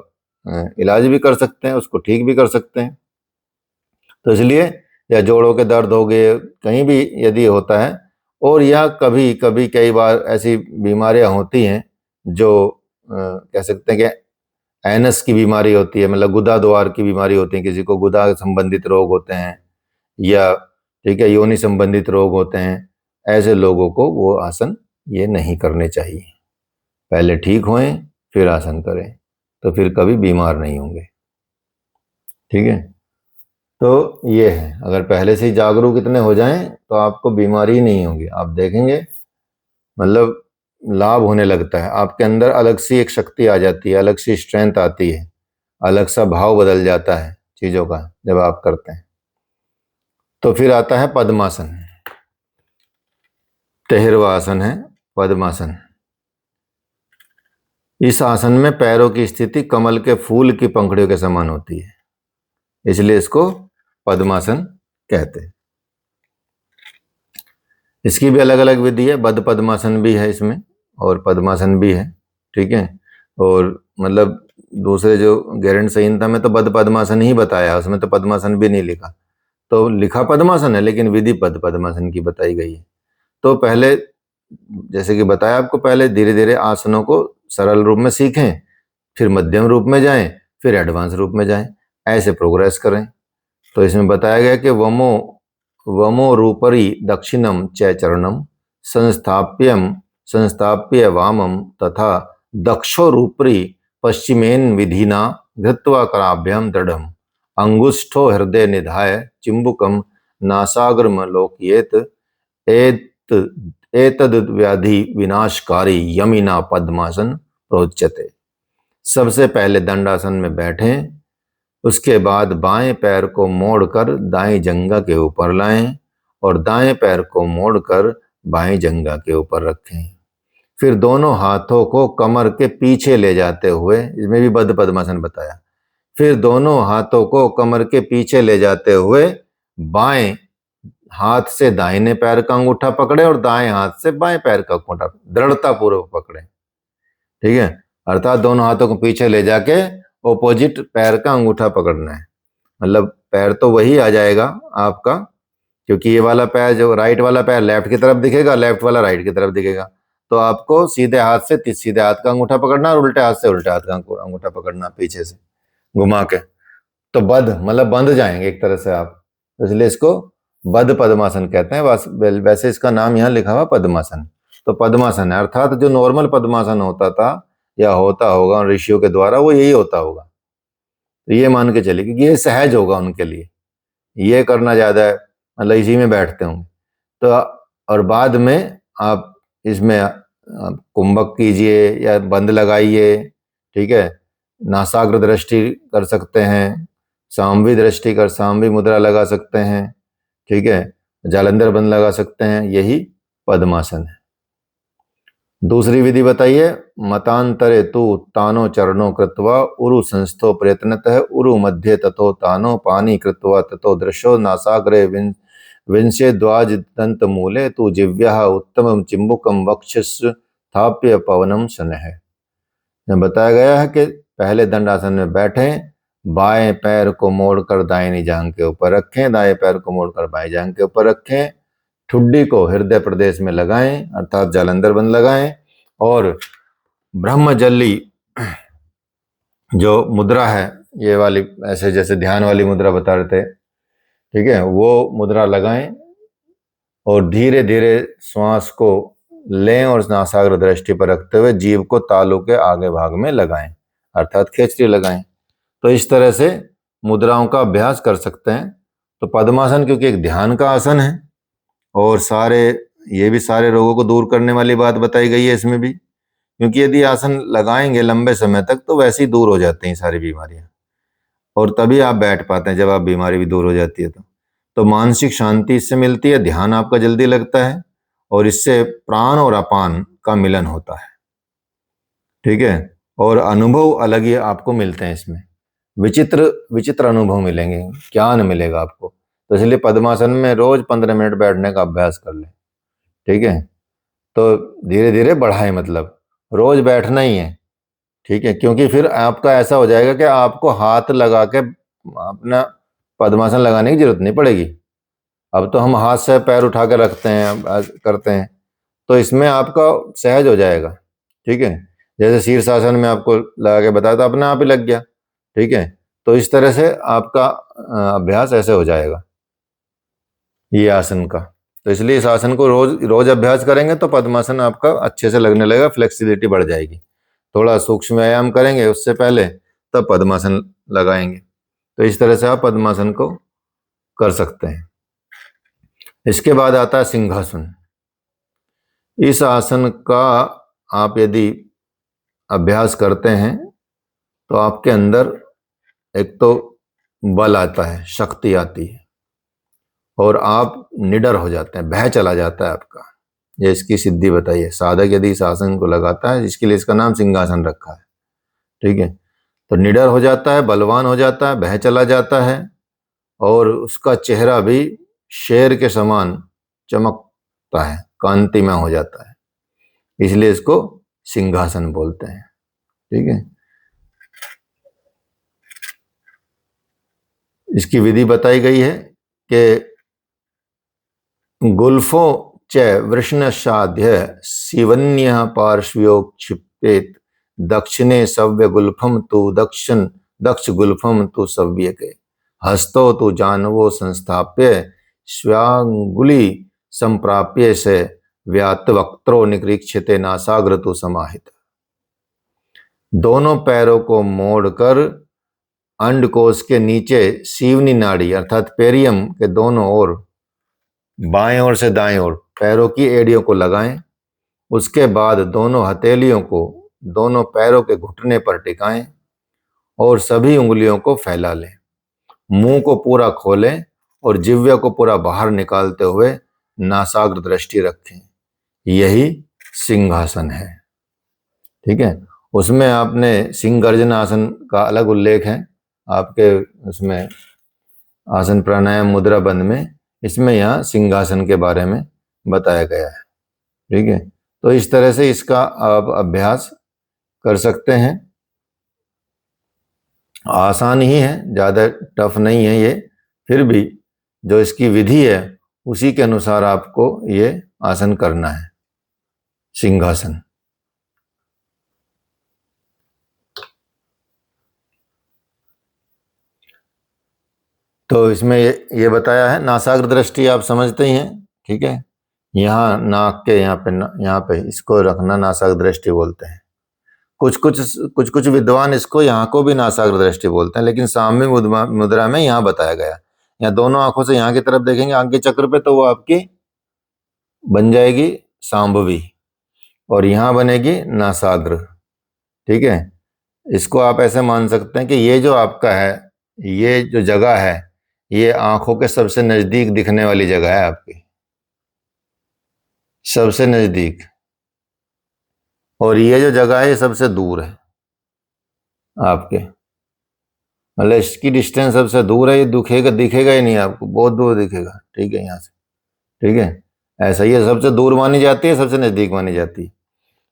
[SPEAKER 3] इलाज भी कर सकते हैं, उसको ठीक भी कर सकते हैं। तो इसलिए या जोड़ों के दर्द हो गए कहीं भी यदि होता है, और या कभी कभी कई बार ऐसी बीमारियां होती हैं जो कह सकते हैं कि एनस की बीमारी होती है, मतलब गुदा द्वार की बीमारी होती है, किसी को गुदा संबंधित रोग होते हैं, या ठीक है योनि संबंधित रोग होते हैं, ऐसे लोगों को वो आसन ये नहीं करने चाहिए। पहले ठीक होएं फिर आसन करें, तो फिर कभी बीमार नहीं होंगे। ठीक है, तो ये है, अगर पहले से ही जागरूक इतने हो जाएं तो आपको बीमारी नहीं होगी। आप देखेंगे मतलब लाभ होने लगता है, आपके अंदर अलग सी एक शक्ति आ जाती है, अलग सी स्ट्रेंथ आती है, अलग सा भाव बदल जाता है चीजों का जब आप करते हैं। तो फिर आता है पद्मासन, 13वां आसन है पद्मासन। इस आसन में पैरों की स्थिति कमल के फूल की पंखुड़ियों के समान होती है, इसलिए इसको पद्मासन कहते हैं। इसकी भी अलग अलग विधि है, बद्ध पद्मासन भी है इसमें और पद्मासन भी है। ठीक है, और मतलब दूसरे जो गैरेंट संहिता में तो बद्ध पद्मासन ही बताया, उसमें तो पद्मासन भी नहीं लिखा, तो लिखा पद्मासन है लेकिन विधि बद्ध पद्मासन की बताई गई है। तो पहले जैसे कि बताया आपको, पहले धीरे धीरे आसनों को सरल रूप में सीखें, फिर मध्यम रूप में जाएं, फिर एडवांस रूप में जाएं, ऐसे प्रोग्रेस करें। तो इसमें बताया गया कि वमो रूपरी दक्षिणम च चरणम संस्थाप्य वामम तथा दक्षो रूपरी पश्चिमेन विधिना धृत्वा कराभ्याम दृढ़म अंगुष्ठो हृदय निधाय चिंबुकम नासाग्रम लोकयेत एतद व्याधि विनाशकारी यमिना पद्मासन प्रोच्यते। सबसे पहले दंडासन में बैठें, उसके बाद बाएं पैर को मोड़कर दाएं जंघा के ऊपर लाएं और दाएं पैर को मोड़कर बाएं जंघा के ऊपर रखें। फिर दोनों हाथों को कमर के पीछे ले जाते हुए, इसमें भी बद्ध पद्मासन बताया, फिर दोनों हाथों को कमर के पीछे ले जाते हुए बाएं हाथ से दाहिने पैर का अंगूठा पकड़े और दाएं हाथ से बाएं पैर का अंगूठा दृढ़ता पूर्वक पकड़े। ठीक है, अर्थात दोनों हाथों को पीछे ले जाके ऑपोजिट पैर का अंगूठा पकड़ना है। मतलब पैर तो वही आ जाएगा आपका, क्योंकि ये वाला पैर जो राइट वाला पैर लेफ्ट की तरफ दिखेगा, लेफ्ट वाला राइट की तरफ दिखेगा, तो आपको सीधे हाथ से सीधे हाथ का अंगूठा पकड़ना और उल्टे हाथ से उल्टे हाथ का अंगूठा पकड़ना पीछे से घुमा के। तो बद्ध मतलब बंध जाएंगे एक तरह से आप, इसलिए इसको बद्ध पद्मासन कहते हैं। वैसे इसका नाम यहाँ लिखा हुआ पद्मासन। तो पद्मासन है, अर्थात जो नॉर्मल पद्मासन होता था या होता होगा ऋषियों के द्वारा, वो यही होता होगा। तो ये मान के चलिए कि ये सहज होगा उनके लिए, ये करना ज्यादा है, मतलब इसी में बैठते होंगे। तो और बाद में आप इसमें कुंभक कीजिए या बंद लगाइए, ठीक है। नासाग्र दृष्टि कर सकते हैं, सामवी दृष्टि कर सामवी मुद्रा लगा सकते हैं, ठीक है। जालंधर बंद लगा सकते हैं, यही पद्मासन है। दूसरी विधि बताइए। मतांतरे तु तानो चरणों कृत्वा उरु संस्थो प्रयत्नतः उरु मध्य तथो तानो पानी कृत्वा तथो दृशो नासाग्रे विंशे द्वाज दंत मूले तु जिव्या उत्तम चिंबुकम वक्षस स्थाप्य पवनम शनः। बताया गया है कि पहले दंडासन में बैठें, बाएं पैर को मोड़कर दाहिनी जांघ के ऊपर रखें, दाएं पैर को मोड़कर बाएं जांघ के ऊपर रखें, ठुड्डी को हृदय प्रदेश में लगाएं अर्थात जालंधर बंद लगाएं, और ब्रह्मजल्ली जो मुद्रा है ये वाली, ऐसे जैसे ध्यान वाली मुद्रा बता रहे थे, ठीक है, वो मुद्रा लगाएं और धीरे धीरे श्वास को लें और नासाग्र दृष्टि पर रखते हुए जीभ को तालू के आगे भाग में लगाएं अर्थात खेचरी लगाएं। तो इस तरह से मुद्राओं का अभ्यास कर सकते हैं। तो पद्मासन क्योंकि एक ध्यान का आसन है और ये भी सारे रोगों को दूर करने वाली बात बताई गई है इसमें भी, क्योंकि यदि आसन लगाएंगे लंबे समय तक तो वैसे ही दूर हो जाती हैं सारी बीमारियां, और तभी आप बैठ पाते हैं जब आप बीमारी भी दूर हो जाती है। तो मानसिक शांति इससे मिलती है, ध्यान आपका जल्दी लगता है और इससे प्राण और अपान का मिलन होता है, ठीक है। और अनुभव अलग ही आपको मिलते हैं इसमें, विचित्र विचित्र अनुभव मिलेंगे, ज्ञान मिलेगा आपको। तो इसलिए पद्मासन में रोज 15 मिनट बैठने का अभ्यास कर लें, ठीक है। तो धीरे धीरे बढ़ाएं, मतलब रोज बैठना ही है, ठीक है। क्योंकि फिर आपका ऐसा हो जाएगा कि आपको हाथ लगा के अपना पद्मासन लगाने की जरूरत नहीं पड़ेगी। अब तो हम हाथ से पैर उठा के रखते हैं करते हैं, तो इसमें आपका सहज हो जाएगा, ठीक है। जैसे शीर्षासन में आपको लगा के बताया था, अपने आप ही लग गया, ठीक है। तो इस तरह से आपका अभ्यास ऐसे हो जाएगा ये आसन का। तो इसलिए इस आसन को रोज रोज अभ्यास करेंगे तो पद्मासन आपका अच्छे से लगने लगेगा, फ्लेक्सिबिलिटी बढ़ जाएगी। थोड़ा सूक्ष्म व्यायाम करेंगे उससे पहले, तब पद्मासन लगाएंगे। तो इस तरह से आप पद्मासन को कर सकते हैं। इसके बाद आता है सिंहासन। इस आसन का आप यदि अभ्यास करते हैं तो आपके अंदर एक तो बल आता है, शक्ति आती है और आप निडर हो जाते हैं, भय चला जाता है आपका। ये इसकी सिद्धि बताइए। साधक यदि इस आसन को लगाता है, इसके लिए इसका नाम सिंहासन रखा है, ठीक है। तो निडर हो जाता है, बलवान हो जाता है, भय चला जाता है और उसका चेहरा भी शेर के समान चमकता है, कांतिमय हो जाता है, इसलिए इसको सिंहासन बोलते हैं, ठीक है। इसकी विधि बताई गई है कि गुल्फो च वृष्णशाध्य शिवन्य पार्श्वयोक्षिप्तेत दक्षिणे सव्य गुल्फम तु दक्ष गुल्फम तु सव्य के हस्तो तु जानवो संस्थाप्य स्वांगुली संप्राप्य से व्यात वक्त्रो निरीक्षिते नासाग्र तु समाहित। दोनों पैरों को मोड़कर अंडकोश के नीचे सीवनी नाड़ी अर्थात पेरियम के दोनों ओर, बाएं ओर से दाएं ओर पैरों की एड़ियों को लगाएं। उसके बाद दोनों हथेलियों को दोनों पैरों के घुटने पर टिकाएं और सभी उंगलियों को फैला लें। मुंह को पूरा खोलें और जिह्वा को पूरा बाहर निकालते हुए नासाग्र दृष्टि रखें। यही सिंहासन है, ठीक है। उसमें आपने सिंह गर्जन आसन का अलग उल्लेख है आपके उसमें आसन प्राणायाम मुद्रा बंद में, इसमें यहाँ सिंहासन के बारे में बताया गया है, ठीक है। तो इस तरह से इसका आप अभ्यास कर सकते हैं। आसान ही है, ज़्यादा टफ नहीं है ये, फिर भी जो इसकी विधि है उसी के अनुसार आपको ये आसन करना है। सिंहासन। तो इसमें ये बताया है, नासाग्र दृष्टि आप समझते ही हैं, ठीक है। यहाँ नाक के यहाँ पे इसको रखना नासाग्र दृष्टि बोलते हैं। कुछ विद्वान इसको यहाँ को भी नासाग्र दृष्टि बोलते हैं, लेकिन साम्य मुद्रा में यहाँ बताया गया। यहाँ दोनों आंखों से यहाँ की तरफ देखेंगे आज्ञा चक्र पे, तो वो आपकी बन जाएगी सांभवी, और यहाँ बनेगी नासाग्र, ठीक है। इसको आप ऐसे मान सकते हैं कि ये जो आपका है, ये जो जगह है, ये आंखों के सबसे नजदीक दिखने वाली जगह है आपकी, सबसे नजदीक, और ये जो जगह है ये सबसे दूर है आपके, मतलब इसकी डिस्टेंस सबसे दूर है। ये दिखेगा ही नहीं आपको, बहुत दूर दिखेगा, ठीक है, यहाँ से, ठीक है। ऐसा ही सबसे दूर मानी जाती है, सबसे नजदीक मानी जाती है।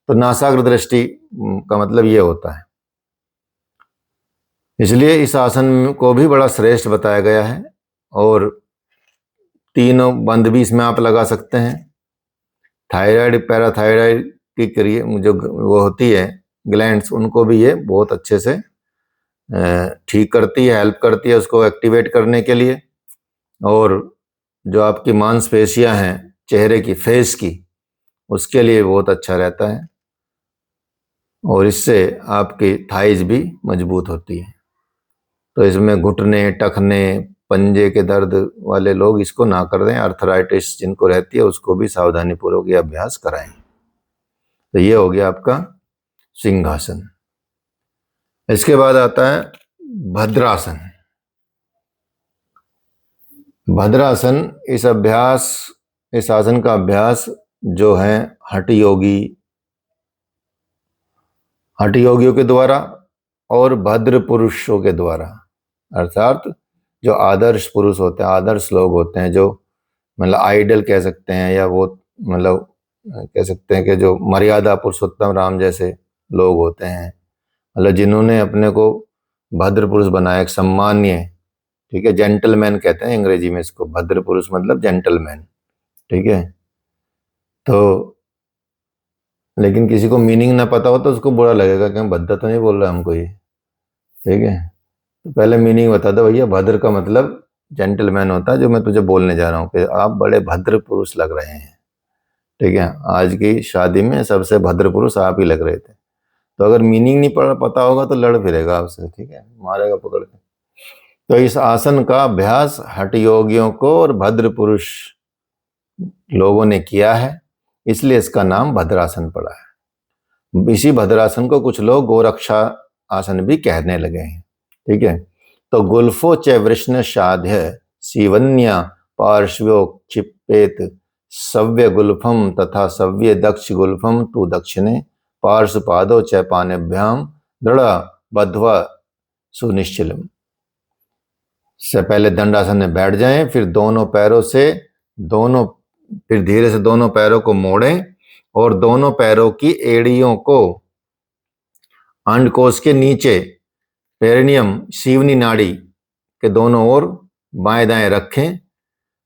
[SPEAKER 3] तो नासाग्र दृष्टि का मतलब ये होता है। इसलिए इस आसन को भी बड़ा श्रेष्ठ बताया गया है, और तीनों बंद भी इसमें आप लगा सकते हैं। थायराइड, पैराथायराइड की क्रिया जो वो होती है ग्लैंड्स, उनको भी ये बहुत अच्छे से ठीक करती है, हेल्प करती है उसको एक्टिवेट करने के लिए। और जो आपकी मांसपेशियां हैं चेहरे की, फेस की, उसके लिए बहुत अच्छा रहता है, और इससे आपकी थाइज भी मजबूत होती है। तो इसमें घुटने, टखने, पंजे के दर्द वाले लोग इसको ना कर दें। आर्थराइटिस जिनको रहती है उसको भी सावधानी पूर्वक ये अभ्यास कराएं। तो ये हो गया आपका सिंहासन। इसके बाद आता है भद्रासन। भद्रासन इस आसन का अभ्यास जो है हठ योगियों के द्वारा और भद्र पुरुषों के द्वारा, अर्थात जो आदर्श पुरुष होते हैं, आदर्श लोग होते हैं, जो मतलब आइडल कह सकते हैं, या वो मतलब कह सकते हैं कि जो मर्यादा पुरुषोत्तम राम जैसे लोग होते हैं, मतलब जिन्होंने अपने को भद्र पुरुष बनाया, एक सम्मान्य, ठीक है, जेंटलमैन कहते हैं अंग्रेजी में इसको। भद्र पुरुष मतलब जेंटलमैन, ठीक है। तो लेकिन किसी को मीनिंग ना पता हो तो उसको बुरा लगेगा कि हम भद्र तो नहीं बोल रहा हमको ये, ठीक है। तो पहले मीनिंग बता दो भैया। भद्र का मतलब जेंटलमैन होता है, जो मैं तुझे बोलने जा रहा हूँ कि आप बड़े भद्र पुरुष लग रहे हैं, ठीक है। आज की शादी में सबसे भद्र पुरुष आप ही लग रहे थे। तो अगर मीनिंग नहीं पता होगा तो लड़ फिरेगा आपसे, ठीक है, मारेगा पकड़ के। तो इस आसन का अभ्यास हठ योगियों को और भद्र पुरुष लोगों ने किया है, इसलिए इसका नाम भद्रासन पड़ा है। इसी भद्रासन को कुछ लोग गोरक्षा आसन भी कहने लगे हैं, ठीक है। तो गुल्फो च वृष्ण साध्य सीवन्या पार्श्व्यो क्षिपेत सव्य गुल्फम तथा सव्य दक्ष गुल्फम तु दक्षिणे पार्श्वपादो च पानेभ्याम दृढ़ बद्ध्वा सुनिश्चिलम। से पहले दंडासन में बैठ जाएं, फिर फिर धीरे से दोनों पैरों को मोड़ें, और दोनों पैरों की एड़ियों को अंडकोश के नीचे पेरिनियम शीवनी नाड़ी के दोनों ओर बाएं दाएं रखें।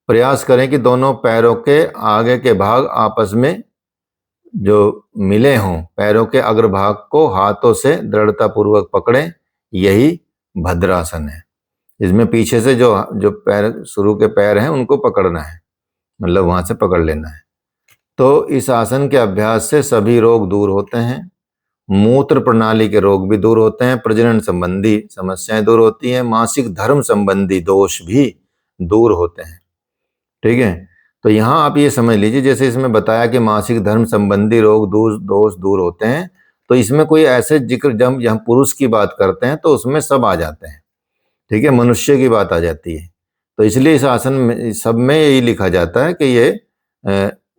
[SPEAKER 3] प्रयास करें कि दोनों पैरों के आगे के भाग आपस में जो मिले हों, पैरों के अग्रभाग को हाथों से दृढ़ता पूर्वक पकड़ें। यही भद्रासन है। इसमें पीछे से जो पैर, शुरू के पैर हैं, उनको पकड़ना है, मतलब वहां से पकड़ लेना है। तो इस आसन के अभ्यास से सभी रोग दूर होते हैं। मूत्र प्रणाली के रोग भी दूर होते हैं, प्रजनन संबंधी समस्याएं दूर होती हैं, मासिक धर्म संबंधी दोष भी दूर होते हैं, ठीक है। तो यहाँ आप ये समझ लीजिए, जैसे इसमें बताया कि मासिक धर्म संबंधी रोग दोष दूर होते हैं, तो इसमें कोई ऐसे जिक्र, जब यहाँ पुरुष की बात करते हैं तो उसमें सब आ जाते हैं, ठीक है, मनुष्य की बात आ जाती है। तो इसलिए इस आसन में सब में यही लिखा जाता है कि ये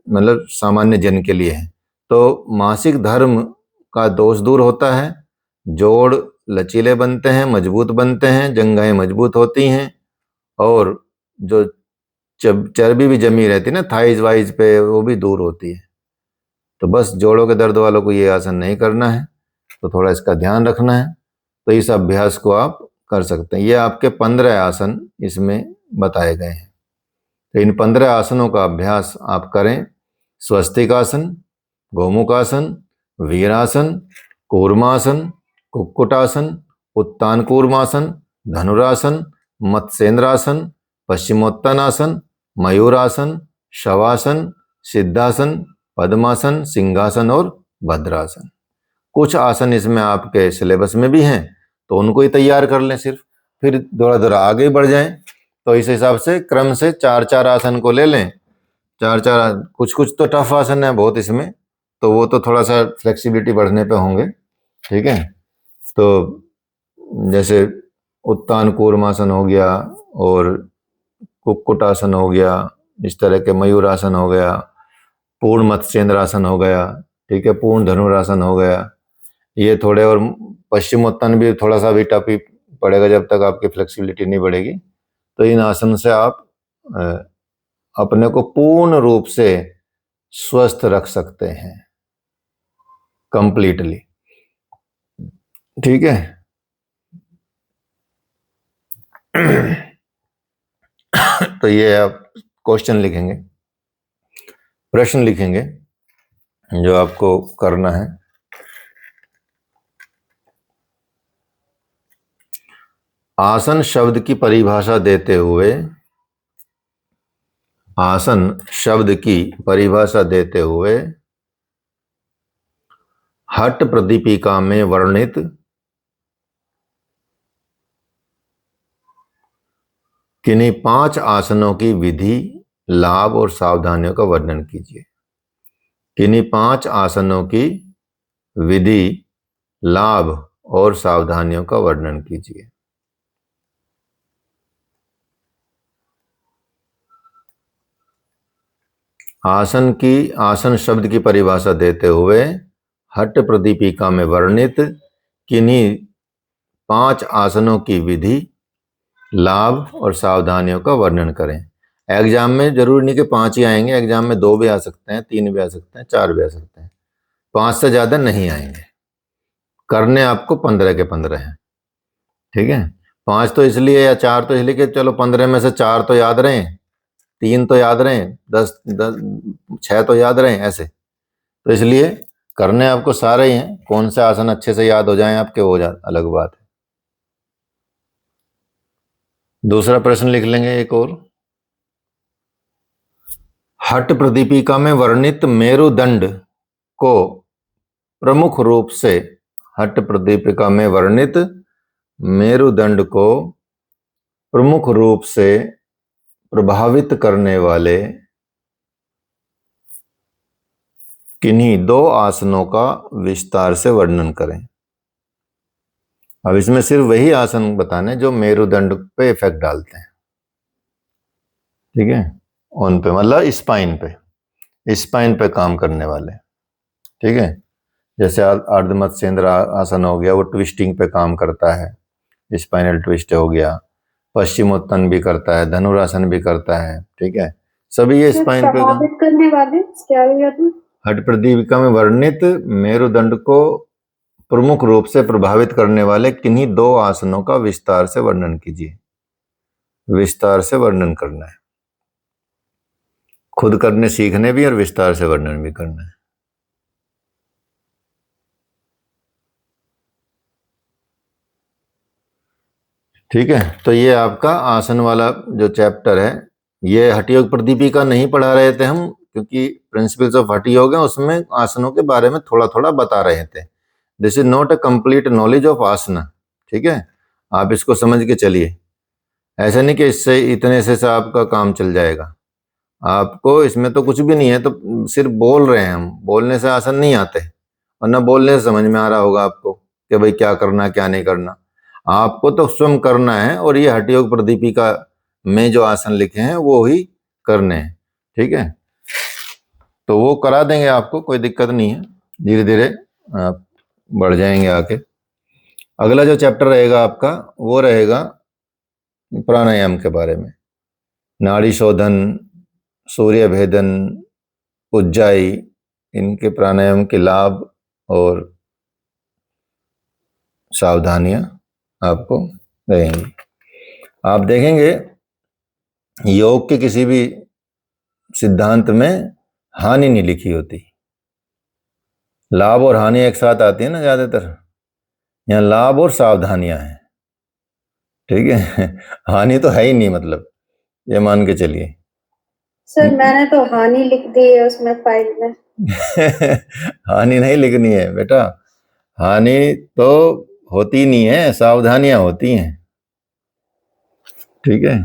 [SPEAKER 3] मतलब सामान्य जन के लिए है। तो मासिक धर्म का दोष दूर होता है, जोड़ लचीले बनते हैं, मजबूत बनते हैं, जंघाएं मजबूत होती हैं, और जो चर्बी भी जमी रहती है ना थाइज वाइज पे, वो भी दूर होती है। तो बस जोड़ों के दर्द वालों को ये आसन नहीं करना है, तो थोड़ा इसका ध्यान रखना है। तो इस अभ्यास को आप कर सकते हैं। ये आपके 15 आसन इसमें बताए गए हैं। तो इन 15 आसनों का अभ्यास आप करें। स्वस्तिक आसन, गोमुखासन, वीरासन, कूर्मासन, कुक्कुटासन, उत्तान कूर्मासन, धनुरासन, मत्स्येंद्रासन, पश्चिमोत्तानासन, मयूरासन, शवासन, सिद्धासन, पद्मासन, सिंहासन और भद्रासन। कुछ आसन इसमें आपके सिलेबस में भी हैं, तो उनको ही तैयार कर लें सिर्फ, फिर थोड़ा थोड़ा आगे बढ़ जाएं। तो इस हिसाब से क्रम से 4-4 आसन को ले लें। 4-4 कुछ तो टफ आसन है बहुत इसमें, तो वो तो थोड़ा सा फ्लेक्सिबिलिटी बढ़ने पे होंगे, ठीक है। तो जैसे उत्तान कूर्मासन हो गया और कुक्कुटासन हो गया, इस तरह के मयूरासन हो गया, पूर्ण मत्स्येंद्रासन हो गया, ठीक है, पूर्ण धनुरासन हो गया, ये थोड़े, और पश्चिमोत्तान भी थोड़ा सा भी टफ ही पड़ेगा जब तक आपकी फ्लेक्सिबिलिटी नहीं बढ़ेगी। तो इन आसन से आप अपने को पूर्ण रूप से स्वस्थ रख सकते हैं, कंप्लीटली, ठीक है। तो ये आप क्वेश्चन लिखेंगे, प्रश्न लिखेंगे जो आपको करना है। आसन शब्द की परिभाषा देते हुए, आसन शब्द की परिभाषा देते हुए हठ प्रदीपिका में वर्णित किन्हीं 5 आसनों की विधि, लाभ और सावधानियों का वर्णन कीजिए। किन्हीं 5 आसनों की विधि, लाभ और सावधानियों का वर्णन कीजिए। आसन शब्द की परिभाषा देते हुए हठ प्रदीपिका में वर्णित किन्हीं 5 आसनों की विधि, लाभ और सावधानियों का वर्णन करें। एग्जाम में जरूरी नहीं कि 5 ही आएंगे, एग्जाम में 2 भी आ सकते हैं, 3 भी आ सकते हैं, 4 भी आ सकते हैं, 5 से ज्यादा नहीं आएंगे। करने आपको 15 के 15 हैं, ठीक है। 5 तो इसलिए या 4 तो इसलिए कि चलो 15 में से 4 तो याद रहे, 3 तो याद रहे, 6 तो याद रहे, ऐसे। तो इसलिए करने आपको सारे ही हैं, कौन से आसन अच्छे से याद हो जाएं आपके, वो अलग बात है। दूसरा प्रश्न लिख लेंगे एक और। हठ प्रदीपिका में वर्णित मेरुदंड को प्रमुख रूप से, हठ प्रदीपिका में वर्णित मेरुदंड को प्रमुख रूप से प्रभावित करने वाले किन्हीं 2 आसनों का विस्तार से वर्णन करें। अब इसमें सिर्फ वही आसन बताने जो मेरुदंड पे इफेक्ट डालते हैं, ठीक है, उन पे, मतलब स्पाइन पे काम करने वाले, ठीक है। जैसे अर्धमत्स्येंद्र आसन हो गया, वो ट्विस्टिंग पे काम करता है, स्पाइनल ट्विस्ट हो गया। पश्चिमोत्तान भी करता है, धनुरासन भी करता है, ठीक है, सभी ये स्पाइन पे
[SPEAKER 2] प्रभावित करने वाले क्या है?
[SPEAKER 3] हठ प्रदीपिका में वर्णित मेरुदंड को प्रमुख रूप से प्रभावित करने वाले किन्हीं 2 आसनों का विस्तार से वर्णन कीजिए। विस्तार से वर्णन करना है, खुद करने सीखने भी और विस्तार से वर्णन भी करना है। ठीक है, तो ये आपका आसन वाला जो चैप्टर है, ये हठ योग प्रदीपिका नहीं पढ़ा रहे थे हम, क्योंकि प्रिंसिपल्स ऑफ हठ योग है, उसमें आसनों के बारे में थोड़ा थोड़ा बता रहे थे। This is not a complete knowledge of asana, ठीक है, आप इसको समझ के चलिए। ऐसा नहीं कि इससे इतने से आपका काम चल जाएगा, आपको इसमें तो कुछ भी नहीं है, तो सिर्फ बोल रहे हैं हम, बोलने से आसन नहीं आते, और न बोलने से समझ में आ रहा होगा आपको कि भाई क्या करना क्या नहीं करना। आपको तो स्वयं करना है, और ये हठ योग प्रदीपिका में जो आसन लिखे हैं वो ही करने हैं, ठीक है। तो वो करा देंगे आपको, कोई दिक्कत नहीं है, धीरे धीरे आप बढ़ जाएंगे आके। अगला जो चैप्टर रहेगा आपका वो रहेगा प्राणायाम के बारे में, नाड़ी शोधन, सूर्य भेदन, उज्जाई, इनके प्राणायाम के लाभ और सावधानियां आपको रहेंगी। आप देखेंगे योग के किसी भी सिद्धांत में हानि नहीं लिखी होती, लाभ और हानि एक साथ आती है ना ज्यादातर, यहाँ लाभ और सावधानियां हैं, ठीक है। हानि तो है ही नहीं, मतलब ये मान के चलिए।
[SPEAKER 2] सर मैंने तो हानि लिख दी है उसमें फाइल में।
[SPEAKER 3] हानि नहीं लिखनी है बेटा, हानि तो होती नहीं है, सावधानियां होती हैं, ठीक है।